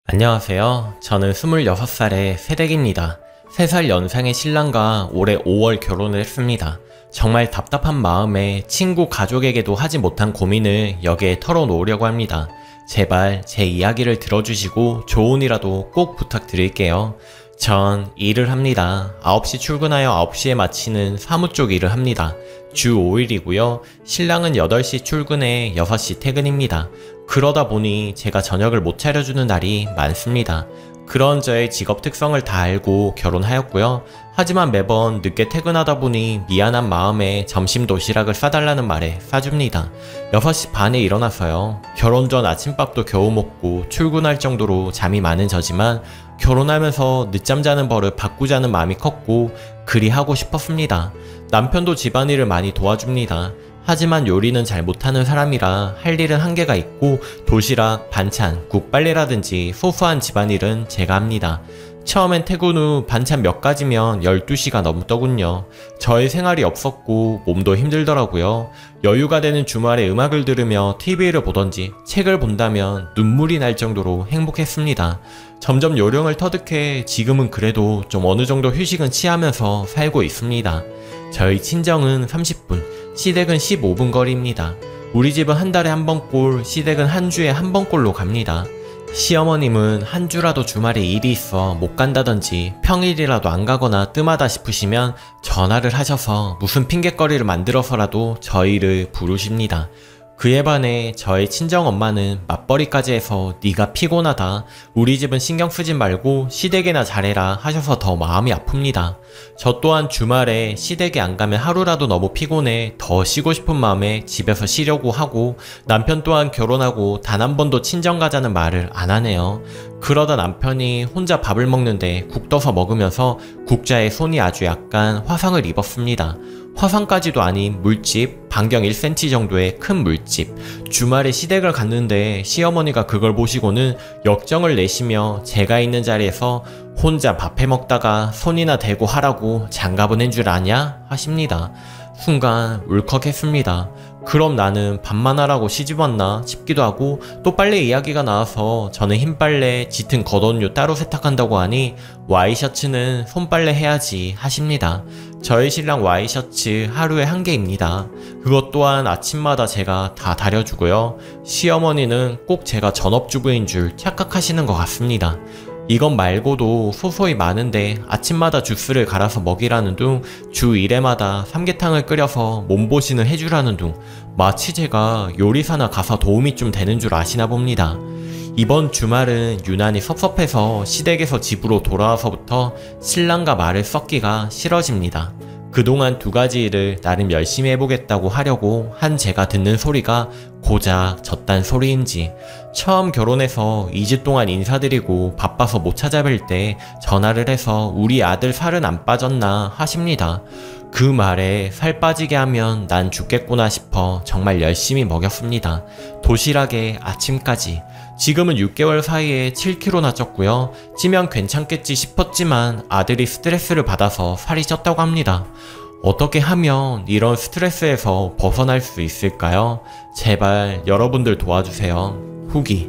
안녕하세요. 저는 26살의 새댁입니다. 3살 연상의 신랑과 올해 5월 결혼을 했습니다. 정말 답답한 마음에 친구 가족에게도 하지 못한 고민을 여기에 털어놓으려고 합니다. 제발 제 이야기를 들어주시고 조언이라도 꼭 부탁드릴게요. 전 일을 합니다. 9시 출근하여 9시에 마치는 사무 쪽 일을 합니다. 주 5일이고요. 신랑은 8시 출근에 6시 퇴근입니다. 그러다 보니 제가 저녁을 못 차려주는 날이 많습니다. 그런 저의 직업 특성을 다 알고 결혼하였고요. 하지만 매번 늦게 퇴근하다 보니 미안한 마음에 점심 도시락을 싸달라는 말에 싸줍니다. 6시 반에 일어나서요. 결혼 전 아침밥도 겨우 먹고 출근할 정도로 잠이 많은 저지만 결혼하면서 늦잠 자는 버릇 바꾸자는 마음이 컸고 그리 하고 싶었습니다. 남편도 집안일을 많이 도와줍니다. 하지만 요리는 잘 못하는 사람이라 할 일은 한계가 있고 도시락, 반찬, 국, 빨래라든지 소소한 집안일은 제가 합니다. 처음엔 퇴근 후 반찬 몇 가지면 12시가 넘더군요. 저의 생활이 없었고 몸도 힘들더라고요. 여유가 되는 주말에 음악을 들으며 TV를 보던지 책을 본다면 눈물이 날 정도로 행복했습니다. 점점 요령을 터득해 지금은 그래도 좀 어느 정도 휴식은 취하면서 살고 있습니다. 저희 친정은 30분, 시댁은 15분 거리입니다. 우리 집은 한 달에 한 번꼴, 시댁은 한 주에 한 번꼴로 갑니다. 시어머님은 한 주라도 주말에 일이 있어 못 간다든지 평일이라도 안 가거나 뜸하다 싶으시면 전화를 하셔서 무슨 핑곗거리를 만들어서라도 저희를 부르십니다. 그에 반해 저의 친정엄마는 맞벌이까지 해서 네가 피곤하다, 우리 집은 신경 쓰지 말고 시댁에나 잘해라 하셔서 더 마음이 아픕니다. 저 또한 주말에 시댁에 안 가면 하루라도 너무 피곤해 더 쉬고 싶은 마음에 집에서 쉬려고 하고, 남편 또한 결혼하고 단 한 번도 친정 가자는 말을 안 하네요. 그러다 남편이 혼자 밥을 먹는데 국 떠서 먹으면서 국자에 손이 아주 약간 화상을 입었습니다. 화상까지도 아닌 물집, 반경 1cm 정도의 큰 물집. 주말에 시댁을 갔는데 시어머니가 그걸 보시고는 역정을 내시며 제가 있는 자리에서 혼자 밥 해먹다가 손이나 대고 하라고 장갑은 한 줄 아냐? 하십니다. 순간 울컥했습니다. 그럼 나는 밥만 하라고 시집 왔나 싶기도 하고, 또 빨래 이야기가 나와서 저는 흰빨래, 짙은 겉옷류 따로 세탁한다고 하니 와이셔츠는 손빨래 해야지 하십니다. 저희 신랑 와이셔츠 하루에 1개입니다. 그것 또한 아침마다 제가 다 다려주고요. 시어머니는 꼭 제가 전업주부인 줄 착각하시는 것 같습니다. 이것 말고도 소소히 많은데 아침마다 주스를 갈아서 먹이라는 둥, 주 1회마다 삼계탕을 끓여서 몸보신을 해주라는 둥, 마치 제가 요리사나 가서 도움이 좀 되는 줄 아시나 봅니다. 이번 주말은 유난히 섭섭해서 시댁에서 집으로 돌아와서부터 신랑과 말을 섞기가 싫어집니다. 그동안 2가지 일을 나름 열심히 해보겠다고 하려고 한 제가 듣는 소리가 고작 저딴 소리인지, 처음 결혼해서 2주 동안 인사드리고 바빠서 못 찾아뵐 때 전화를 해서 우리 아들 살은 안 빠졌나 하십니다. 그 말에 살 빠지게 하면 난 죽겠구나 싶어 정말 열심히 먹였습니다. 도시락에 아침까지. 지금은 6개월 사이에 7kg나 쪘고요. 찌면 괜찮겠지 싶었지만 아들이 스트레스를 받아서 살이 쪘다고 합니다. 어떻게 하면 이런 스트레스에서 벗어날 수 있을까요? 제발 여러분들 도와주세요. 후기.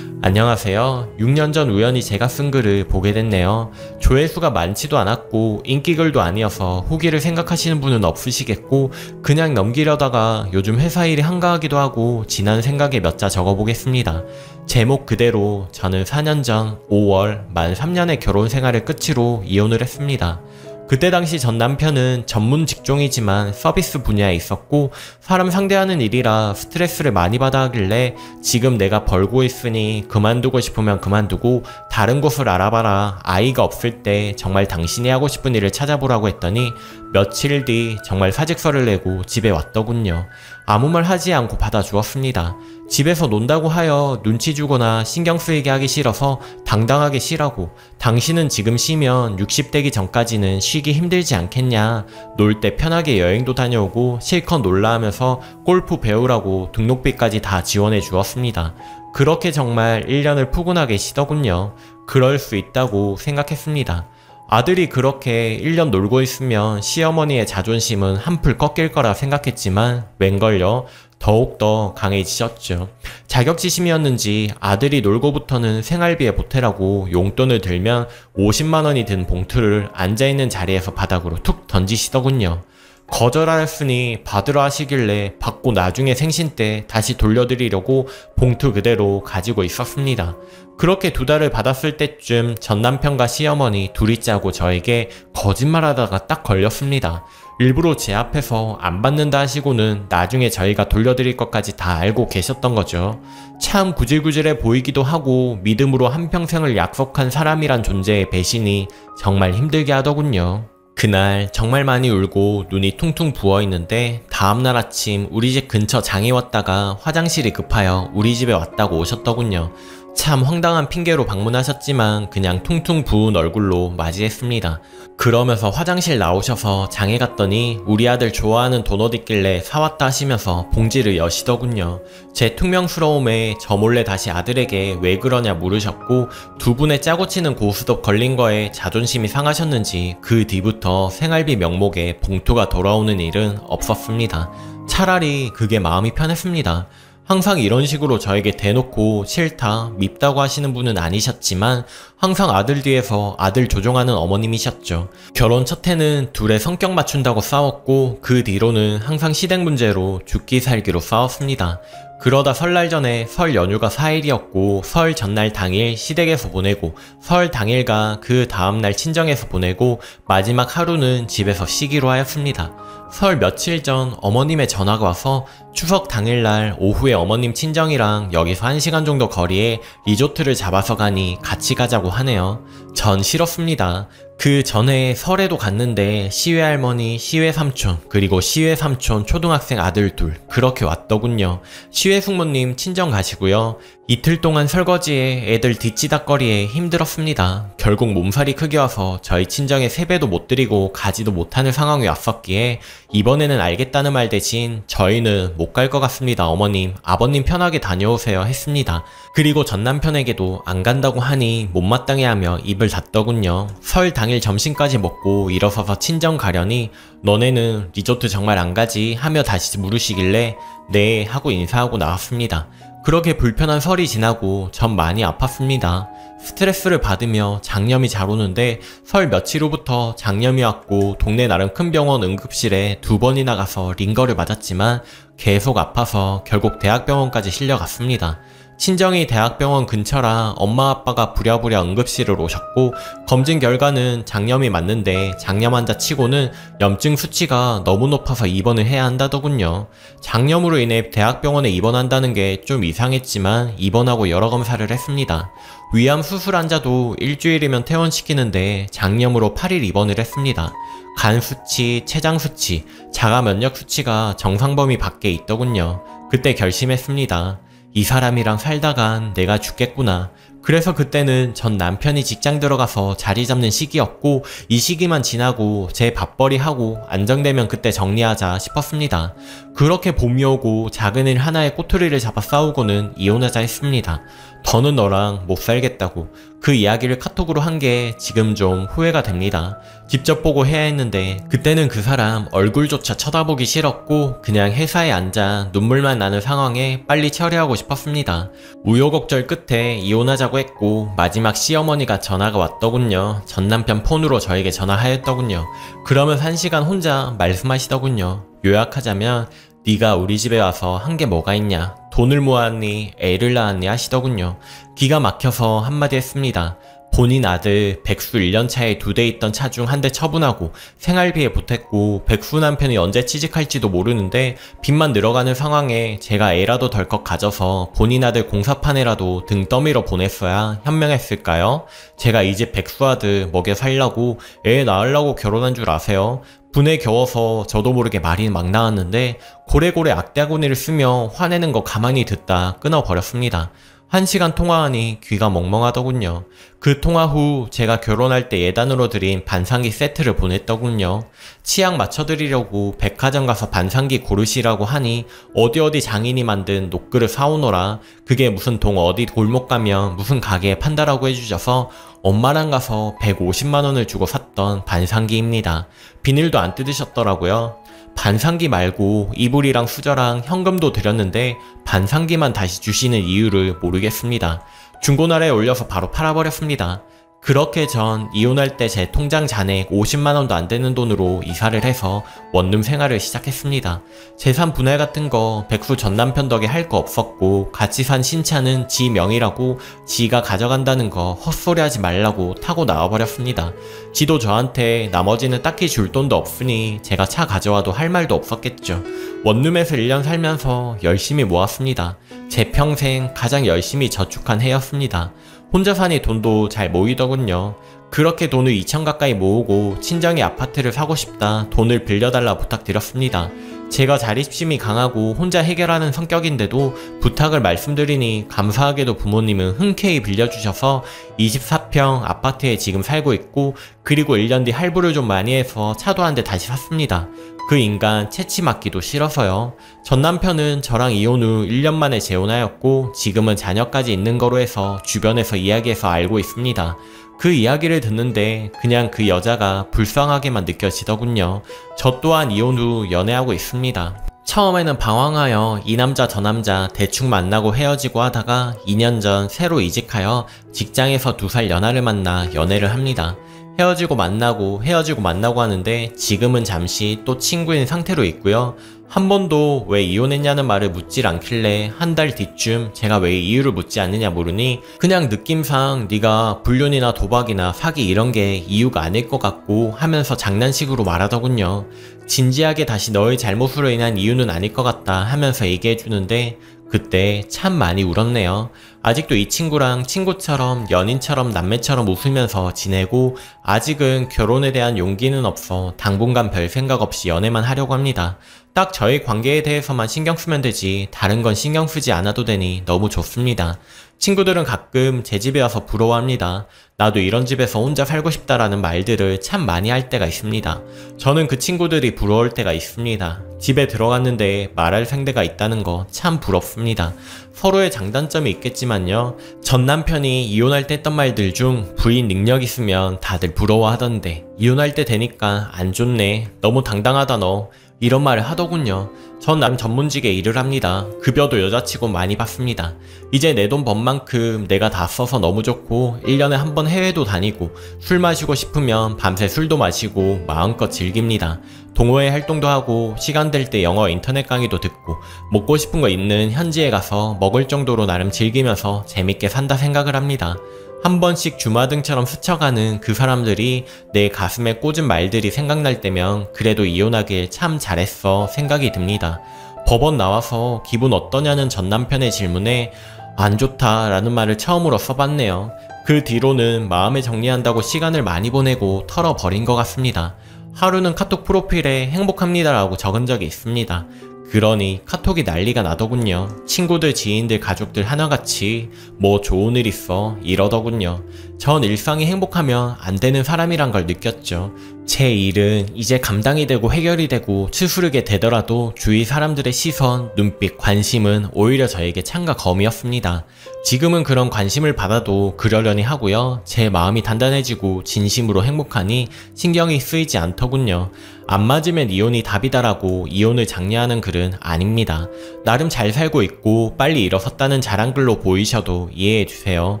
안녕하세요. 6년 전 우연히 제가 쓴 글을 보게 됐네요. 조회수가 많지도 않았고 인기글도 아니어서 후기를 생각하시는 분은 없으시겠고 그냥 넘기려다가 요즘 회사 일이 한가하기도 하고 지난 생각에 몇 자 적어보겠습니다. 제목 그대로 저는 4년 전 5월 만 3년의 결혼 생활을 끝으로 이혼을 했습니다. 그때 당시 전 남편은 전문 직종이지만 서비스 분야에 있었고 사람 상대하는 일이라 스트레스를 많이 받아 하길래 지금 내가 벌고 있으니 그만두고 싶으면 그만두고 다른 곳을 알아봐라. 아이가 없을 때 정말 당신이 하고 싶은 일을 찾아보라고 했더니 며칠 뒤 정말 사직서를 내고 집에 왔더군요. 아무 말 하지 않고 받아주었습니다. 집에서 논다고 하여 눈치 주거나 신경 쓰이게 하기 싫어서 당당하게 쉬라고. 당신은 지금 쉬면 60대기 전까지는 쉬기 힘들지 않겠냐. 놀 때 편하게 여행도 다녀오고 실컷 놀라 하면서 골프 배우라고 등록비까지 다 지원해 주었습니다. 그렇게 정말 1년을 푸근하게 쉬더군요. 그럴 수 있다고 생각했습니다. 아들이 그렇게 1년 놀고 있으면 시어머니의 자존심은 한풀 꺾일 거라 생각했지만 웬걸요? 더욱더 강해지셨죠. 자격지심이었는지 아들이 놀고부터는 생활비에 보태라고 용돈을 들면 50만원이 든 봉투를 앉아있는 자리에서 바닥으로 툭 던지시더군요. 거절하였으니 받으러 하시길래 받고 나중에 생신 때 다시 돌려드리려고 봉투 그대로 가지고 있었습니다. 그렇게 2달을 받았을 때쯤 전 남편과 시어머니 둘이 짜고 저에게 거짓말하다가 딱 걸렸습니다. 일부러 제 앞에서 안 받는다 하시고는 나중에 저희가 돌려드릴 것까지 다 알고 계셨던 거죠. 참 구질구질해 보이기도 하고 믿음으로 한평생을 약속한 사람이란 존재의 배신이 정말 힘들게 하더군요. 그날 정말 많이 울고 눈이 퉁퉁 부어있는데 다음날 아침 우리 집 근처 장에 왔다가 화장실이 급하여 우리 집에 왔다고 오셨더군요. 참 황당한 핑계로 방문하셨지만 그냥 퉁퉁 부은 얼굴로 맞이했습니다. 그러면서 화장실 나오셔서 장에 갔더니 우리 아들 좋아하는 도넛 있길래 사왔다 하시면서 봉지를 여시더군요. 제 퉁명스러움에 저 몰래 다시 아들에게 왜 그러냐 물으셨고 두 분의 짜고 치는 고스톱 걸린 거에 자존심이 상하셨는지 그 뒤부터 생활비 명목에 봉투가 돌아오는 일은 없었습니다. 차라리 그게 마음이 편했습니다. 항상 이런 식으로 저에게 대놓고 싫다, 밉다고 하시는 분은 아니셨지만 항상 아들 뒤에서 아들 조종하는 어머님이셨죠. 결혼 첫 해는 둘의 성격 맞춘다고 싸웠고 그 뒤로는 항상 시댁 문제로 죽기 살기로 싸웠습니다. 그러다 설날 전에 설 연휴가 4일이었고 설 전날 당일 시댁에서 보내고 설 당일과 그 다음날 친정에서 보내고 마지막 하루는 집에서 쉬기로 하였습니다. 설 며칠 전 어머님의 전화가 와서 추석 당일날 오후에 어머님 친정이랑 여기서 1시간 정도 거리에 리조트를 잡아서 가니 같이 가자고 하네요. 전 싫었습니다. 그 전에 설에도 갔는데 시외할머니, 시외삼촌, 그리고 시외삼촌 초등학생 아들 둘 그렇게 왔더군요. 시외숙모님 친정 가시고요. 이틀 동안 설거지에 애들 뒤치다꺼리에 힘들었습니다. 결국 몸살이 크게 와서 저희 친정에 세배도 못 드리고 가지도 못하는 상황이 왔었기에 이번에는 알겠다는 말 대신 저희는 못 갈 것 같습니다. 어머님, 아버님 편하게 다녀오세요 했습니다. 그리고 전 남편에게도 안 간다고 하니 못마땅해 하며 입을 닫더군요. 설 당일 점심까지 먹고 일어서서 친정 가려니 너네는 리조트 정말 안 가지 하며 다시 물으시길래 네 하고 인사하고 나왔습니다. 그렇게 불편한 설이 지나고 전 많이 아팠습니다. 스트레스를 받으며 장염이 잘 오는데 설 며칠 후부터 장염이 왔고 동네 나름 큰 병원 응급실에 2번이나 가서 링거를 맞았지만 계속 아파서 결국 대학병원까지 실려갔습니다. 친정이 대학병원 근처라 엄마 아빠가 부랴부랴 응급실을 오셨고 검진 결과는 장염이 맞는데 장염 환자 치고는 염증 수치가 너무 높아서 입원을 해야 한다더군요. 장염으로 인해 대학병원에 입원한다는 게 좀 이상했지만 입원하고 여러 검사를 했습니다. 위암 수술 환자도 일주일이면 퇴원시키는데 장염으로 8일 입원을 했습니다. 간 수치, 췌장 수치, 자가 면역 수치가 정상 범위 밖에 있더군요. 그때 결심했습니다. 이 사람이랑 살다간 내가 죽겠구나. 그래서 그때는 전 남편이 직장 들어가서 자리 잡는 시기였고 이 시기만 지나고 제 밥벌이 하고 안정되면 그때 정리하자 싶었습니다. 그렇게 봄이 오고 작은 일 하나에 꼬투리를 잡아 싸우고는 이혼하자 했습니다. 더는 너랑 못 살겠다고. 그 이야기를 카톡으로 한 게 지금 좀 후회가 됩니다. 직접 보고 해야 했는데 그때는 그 사람 얼굴조차 쳐다보기 싫었고 그냥 회사에 앉아 눈물만 나는 상황에 빨리 처리하고 싶었습니다. 우여곡절 끝에 이혼하자고 했고 마지막 시어머니가 전화가 왔더군요. 전남편 폰으로 저에게 전화하였더군요. 그러면서 1시간 혼자 말씀하시더군요. 요약하자면 네가 우리 집에 와서 한 게 뭐가 있냐, 돈을 모았니, 애를 낳았니 하시더군요. 기가 막혀서 한마디 했습니다. 본인 아들 백수 1년차에 2대 있던 차 중 한 대 처분하고 생활비에 보탰고 백수 남편이 언제 취직할지도 모르는데 빚만 늘어가는 상황에 제가 애라도 덜컥 가져서 본인 아들 공사판에라도 등 떠밀어 보냈어야 현명했을까요? 제가 이 집 백수 아들 먹여 살려고 애 낳으려고 결혼한 줄 아세요? 분에 겨워서 저도 모르게 말이 막 나왔는데 고래고래 악대아구니를 쓰며 화내는 거 가만히 듣다 끊어버렸습니다. 1시간 통화하니 귀가 멍멍하더군요. 그 통화 후 제가 결혼할 때 예단으로 드린 반상기 세트를 보냈더군요. 취향 맞춰드리려고 백화점 가서 반상기 고르시라고 하니 어디 장인이 만든 녹그릇 사오너라. 그게 무슨 동 어디 골목 가면 무슨 가게에 판다라고 해주셔서 엄마랑 가서 150만원을 주고 샀던 반상기입니다. 비닐도 안 뜯으셨더라고요. 반상기 말고 이불이랑 수저랑 현금도 드렸는데 반상기만 다시 주시는 이유를 모르겠습니다. 중고나라에 올려서 바로 팔아버렸습니다. 그렇게 전 이혼할 때 제 통장 잔액 50만원도 안 되는 돈으로 이사를 해서 원룸 생활을 시작했습니다. 재산 분할 같은 거 백수 전 남편 덕에 할 거 없었고 같이 산 신차는 지 명의라고 지가 가져간다는 거 헛소리 하지 말라고 타고 나와버렸습니다. 지도 저한테 나머지는 딱히 줄 돈도 없으니 제가 차 가져와도 할 말도 없었겠죠. 원룸에서 1년 살면서 열심히 모았습니다. 제 평생 가장 열심히 저축한 해였습니다. 혼자 사니 돈도 잘 모이더군요. 그렇게 돈을 2천 가까이 모으고 친정에 아파트를 사고 싶다 돈을 빌려달라 부탁드렸습니다. 제가 자립심이 강하고 혼자 해결하는 성격인데도 부탁을 말씀드리니 감사하게도 부모님은 흔쾌히 빌려주셔서 24평 아파트에 지금 살고 있고 그리고 1년 뒤 할부를 좀 많이 해서 차도 한 대 다시 샀습니다. 그 인간 채치 맞기도 싫어서요. 전 남편은 저랑 이혼 후 1년 만에 재혼하였고 지금은 자녀까지 있는 거로 해서 주변에서 이야기해서 알고 있습니다. 그 이야기를 듣는데 그냥 그 여자가 불쌍하게만 느껴지더군요. 저 또한 이혼 후 연애하고 있습니다. 처음에는 방황하여 이 남자 저 남자 대충 만나고 헤어지고 하다가 2년 전 새로 이직하여 직장에서 2살 연하를 만나 연애를 합니다. 헤어지고 만나고 하는데 지금은 잠시 또 친구인 상태로 있고요. 한 번도 왜 이혼했냐는 말을 묻질 않길래 한 달 뒤쯤 제가 왜 이유를 묻지 않느냐 물으니 그냥 느낌상 네가 불륜이나 도박이나 사기 이런 게 이유가 아닐 것 같고 하면서 장난식으로 말하더군요. 진지하게 다시 너의 잘못으로 인한 이유는 아닐 것 같다 하면서 얘기해주는데 그때 참 많이 울었네요. 아직도 이 친구랑 친구처럼 연인처럼 남매처럼 웃으면서 지내고 아직은 결혼에 대한 용기는 없어 당분간 별 생각 없이 연애만 하려고 합니다. 딱 저희 관계에 대해서만 신경 쓰면 되지 다른 건 신경 쓰지 않아도 되니 너무 좋습니다. 친구들은 가끔 제 집에 와서 부러워합니다. 나도 이런 집에서 혼자 살고 싶다라는 말들을 참 많이 할 때가 있습니다. 저는 그 친구들이 부러울 때가 있습니다. 집에 들어갔는데 말할 상대가 있다는 거 참 부럽습니다. 서로의 장단점이 있겠지만요. 전 남편이 이혼할 때 했던 말들 중 부인 능력 있으면 다들 부러워하던데 이혼할 때 되니까 안 좋네. 너무 당당하다 너. 이런 말을 하더군요. 전 나름 전문직에 일을 합니다. 급여도 여자치고 많이 받습니다. 이제 내 돈 번 만큼 내가 다 써서 너무 좋고 1년에 한 번 해외도 다니고 술 마시고 싶으면 밤새 술도 마시고 마음껏 즐깁니다. 동호회 활동도 하고 시간 될 때 영어 인터넷 강의도 듣고 먹고 싶은 거 있는 현지에 가서 먹을 정도로 나름 즐기면서 재밌게 산다 생각을 합니다. 한 번씩 주마등처럼 스쳐가는 그 사람들이 내 가슴에 꽂은 말들이 생각날 때면 그래도 이혼하길 참 잘했어 생각이 듭니다. 법원 나와서 기분 어떠냐는 전 남편의 질문에 안 좋다 라는 말을 처음으로 써봤네요. 그 뒤로는 마음에 정리한다고 시간을 많이 보내고 털어버린 것 같습니다. 하루는 카톡 프로필에 행복합니다 라고 적은 적이 있습니다. 그러니 카톡이 난리가 나더군요. 친구들, 지인들, 가족들 하나같이 뭐 좋은 일 있어 이러더군요. 전 일상이 행복하면 안 되는 사람이란 걸 느꼈죠. 제 일은 이제 감당이 되고 해결이 되고 추스르게 되더라도 주위 사람들의 시선, 눈빛, 관심은 오히려 저에게 찬과 검이었습니다. 지금은 그런 관심을 받아도 그러려니 하고요. 제 마음이 단단해지고 진심으로 행복하니 신경이 쓰이지 않더군요. 안 맞으면 이혼이 답이다라고 이혼을 장려하는 글은 아닙니다. 나름 잘 살고 있고 빨리 일어섰다는 자랑글로 보이셔도 이해해주세요.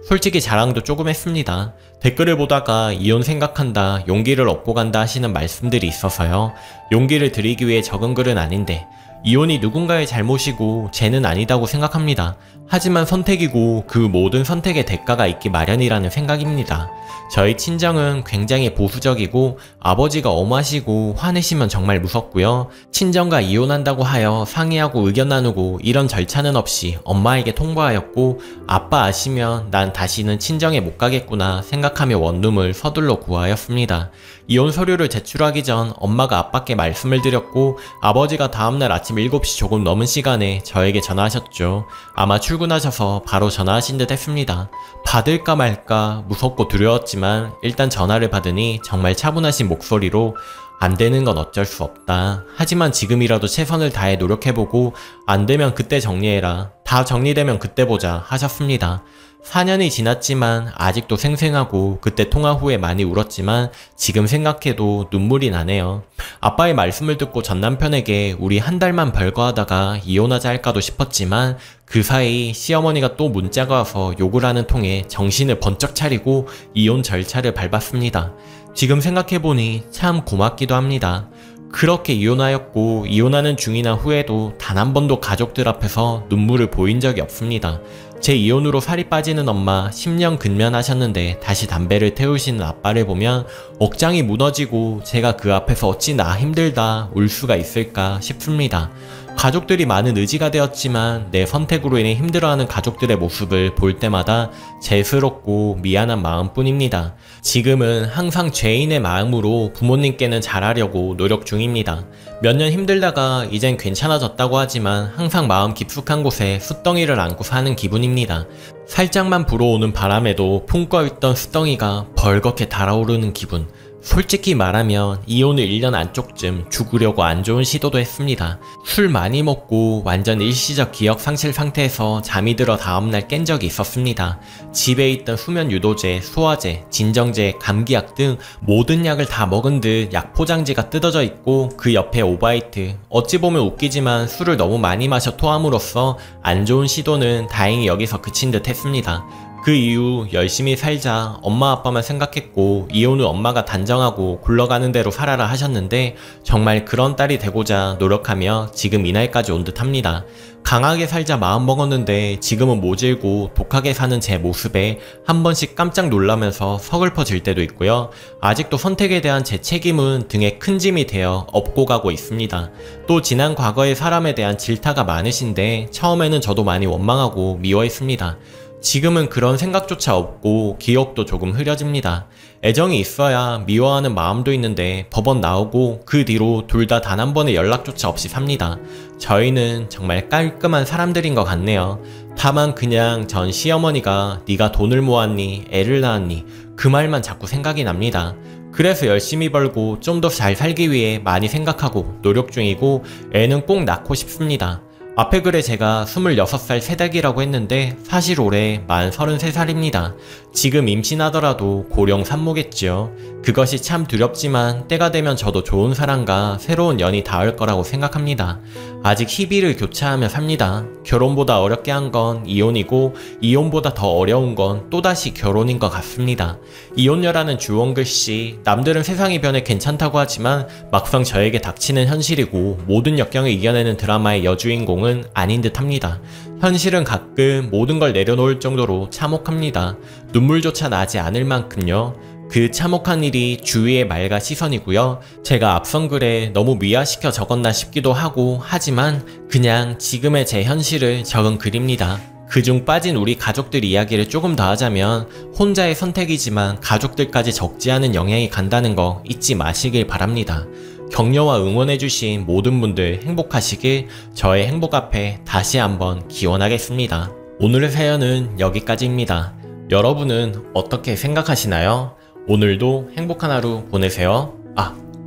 솔직히 자랑도 조금 했습니다. 댓글을 보다가 이혼 생각한다, 용기를 얻고 간다 하시는 말씀들이 있어서요. 용기를 드리기 위해 적은 글은 아닌데 이혼이 누군가의 잘못이고 죄는 아니다고 생각합니다. 하지만 선택이고 그 모든 선택의 대가가 있기 마련이라는 생각입니다. 저희 친정은 굉장히 보수적이고 아버지가 엄하시고 화내시면 정말 무섭고요. 친정과 이혼한다고 하여 상의하고 의견 나누고 이런 절차는 없이 엄마에게 통보하였고, 아빠 아시면 난 다시는 친정에 못 가겠구나 생각하며 원룸을 서둘러 구하였습니다. 이혼 서류를 제출하기 전 엄마가 아빠께 말씀을 드렸고, 아버지가 다음날 아침 7시 조금 넘은 시간에 저에게 전화하셨죠. 아마 출근하셔서 바로 전화하신 듯 했습니다. 받을까 말까 무섭고 두려웠지만 일단 전화를 받으니 정말 차분하신 목소리로 안 되는 건 어쩔 수 없다. 하지만 지금이라도 최선을 다해 노력해보고 안 되면 그때 정리해라. 다 정리되면 그때 보자 하셨습니다. 4년이 지났지만 아직도 생생하고 그때 통화 후에 많이 울었지만 지금 생각해도 눈물이 나네요. 아빠의 말씀을 듣고 전 남편에게 우리 한 달만 별거하다가 이혼하자 할까도 싶었지만 그 사이 시어머니가 또 문자가 와서 욕을 하는 통에 정신을 번쩍 차리고 이혼 절차를 밟았습니다. 지금 생각해보니 참 고맙기도 합니다. 그렇게 이혼하였고 이혼하는 중이나 후에도 단 한 번도 가족들 앞에서 눈물을 보인 적이 없습니다. 제 이혼으로 살이 빠지는 엄마 10년 근면하셨는데 다시 담배를 태우시는 아빠를 보면 억장이 무너지고 제가 그 앞에서 어찌 나 힘들다 울 수가 있을까 싶습니다. 가족들이 많은 의지가 되었지만 내 선택으로 인해 힘들어하는 가족들의 모습을 볼 때마다 죄스럽고 미안한 마음뿐입니다. 지금은 항상 죄인의 마음으로 부모님께는 잘하려고 노력 중입니다. 몇 년 힘들다가 이젠 괜찮아졌다고 하지만 항상 마음 깊숙한 곳에 숫덩이를 안고 사는 기분입니다. 살짝만 불어오는 바람에도 품꿔있던 숫덩이가 벌겋게 달아오르는 기분. 솔직히 말하면 이혼을 1년 안쪽쯤 죽으려고 안 좋은 시도도 했습니다. 술 많이 먹고 완전 일시적 기억 상실 상태에서 잠이 들어 다음날 깬 적이 있었습니다. 집에 있던 수면 유도제, 소화제, 진정제, 감기약 등 모든 약을 다 먹은 듯 약 포장지가 뜯어져 있고 그 옆에 오바이트. 어찌 보면 웃기지만 술을 너무 많이 마셔 토함으로써 안 좋은 시도는 다행히 여기서 그친 듯 했습니다. 그 이후 열심히 살자 엄마 아빠만 생각했고 이혼 후 엄마가 단정하고 굴러가는 대로 살아라 하셨는데 정말 그런 딸이 되고자 노력하며 지금 이 날까지 온 듯 합니다. 강하게 살자 마음먹었는데 지금은 모질고 독하게 사는 제 모습에 한 번씩 깜짝 놀라면서 서글퍼질 때도 있고요. 아직도 선택에 대한 제 책임은 등에 큰 짐이 되어 업고 가고 있습니다. 또 지난 과거의 사람에 대한 질타가 많으신데 처음에는 저도 많이 원망하고 미워했습니다. 지금은 그런 생각조차 없고 기억도 조금 흐려집니다. 애정이 있어야 미워하는 마음도 있는데 법원 나오고 그 뒤로 둘 다 단 한 번의 연락조차 없이 삽니다. 저희는 정말 깔끔한 사람들인 것 같네요. 다만 그냥 전 시어머니가 네가 돈을 모았니? 애를 낳았니? 그 말만 자꾸 생각이 납니다. 그래서 열심히 벌고 좀 더 잘 살기 위해 많이 생각하고 노력 중이고 애는 꼭 낳고 싶습니다. 앞에 글에 제가 26살 새댁이라고 했는데 사실 올해 만 33살입니다. 지금 임신하더라도 고령 산모겠죠. 그것이 참 두렵지만 때가 되면 저도 좋은 사람과 새로운 연이 닿을 거라고 생각합니다. 아직 희비를 교차하며 삽니다. 결혼보다 어렵게 한 건 이혼이고 이혼보다 더 어려운 건 또다시 결혼인 것 같습니다. 이혼녀라는 주원글씨, 남들은 세상이 변해 괜찮다고 하지만 막상 저에게 닥치는 현실이고 모든 역경을 이겨내는 드라마의 여주인공은 아닌 듯 합니다. 현실은 가끔 모든 걸 내려놓을 정도로 참혹합니다. 눈물조차 나지 않을 만큼요. 그 참혹한 일이 주위의 말과 시선이고요. 제가 앞선 글에 너무 미화시켜 적었나 싶기도 하고 하지만 그냥 지금의 제 현실을 적은 글입니다. 그중 빠진 우리 가족들 이야기를 조금 더 하자면 혼자의 선택이지만 가족들까지 적지 않은 영향이 간다는 거 잊지 마시길 바랍니다. 격려와 응원해주신 모든 분들 행복하시길 저의 행복 앞에 다시 한번 기원하겠습니다. 오늘의 사연은 여기까지입니다. 여러분은 어떻게 생각하시나요? 오늘도 행복한 하루 보내세요.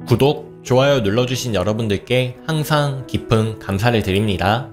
구독, 좋아요 눌러주신 여러분들께 항상 깊은 감사를 드립니다.